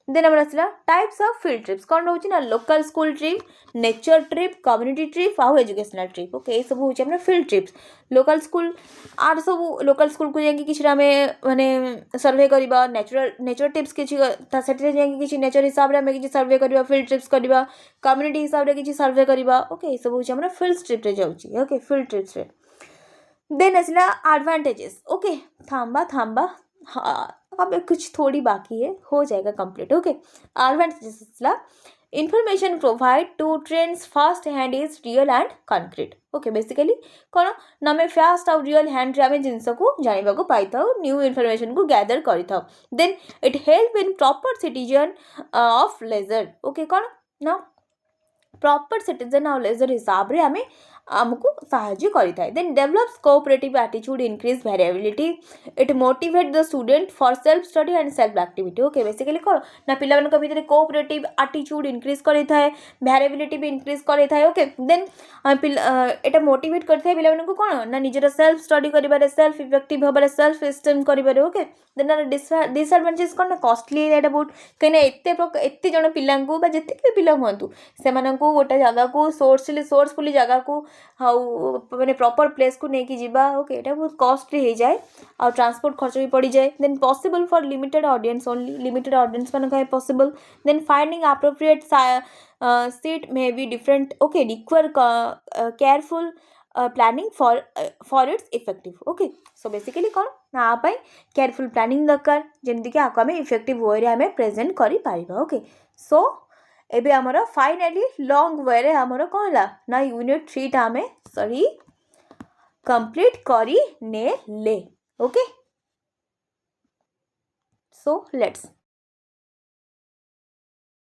देन आम आसला टाइप्स ऑफ फील्ड ट्रिप्स कौन रोचे ना local school trip nature trip community trip आउ एजुकेशनल ट्रिप ओके ये सब हूँ फील्ड ट्रिप्स लोकल स्कूल आर सब लोकल स्कूल को जाकि किसी आम माने सर्वे करवा नेचर ट्रिप्स किसी नेचर हिसाब से आम किसी सर्वे करवा फील्ड ट्रिप्स करवा कम्युनिटी हिसाब से किसी सर्वे करवा ओके ये सब हूँ फील्ड ट्रिप जाऊँगी ओके फील्ड ट्रिप्स देन आसला एडवांटेजेस ओके थांबा हाँ अब कुछ थोड़ी बाकी है हो जाएगा complete okay advantages information provide to trends fast hand is real and concrete okay basically कौन ना आम फास्ट आउ रियल हैंड आम जिनस को जानवा को पाई था न्यू इनफॉरमेशन को गैदर कर then it help in proper citizen of leisure okay कौन ना प्रॉपर सिटीजन ऑफ लेजर हिसाब से आम आमको साहाय्य करें then develops cooperative attitude increase variability it motivate the student for self study and self activity okay basically कौन ना पिला भितर कोऑपरेटिव एटीट्यूड इंक्रीज करें वेरिएबिलिटी भी इंक्रीज करें ओके देन एटा मोटिवेट करता है पिला कौन ना निजर सेल्फ स्टडी कर सेल्फ इफेक्टिव भाव सेल्फ एस्टीम कर ओके देन डिसएडवांटेज कौन ना कॉस्टली एटा बहुत कहीं एत जन पिला जिते भी पिला हूँ से गोटे जगह को सोर्सफुली जगह को मैंने प्रॉपर प्लेस को लेकिन जीवा ओके ये बहुत कॉस्टली हो जाए और ट्रांसपोर्ट खर्च भी पड़ जाए then possible for limited audience only limited audience मान possible then finding appropriate seat may be different okay require careful planning for its effective okay so basically कौन ना केयरफुल प्लानिंग दरकार जमीक आपको आम इफेक्टिव वे आम प्रेजेंट कर okay so एबे आमर फाइनाली लॉन्ग वे रे आमर कौन है ना यूनिट 3 टा आम सॉरी कंप्लीट करी ने ले ओके सो लेट्स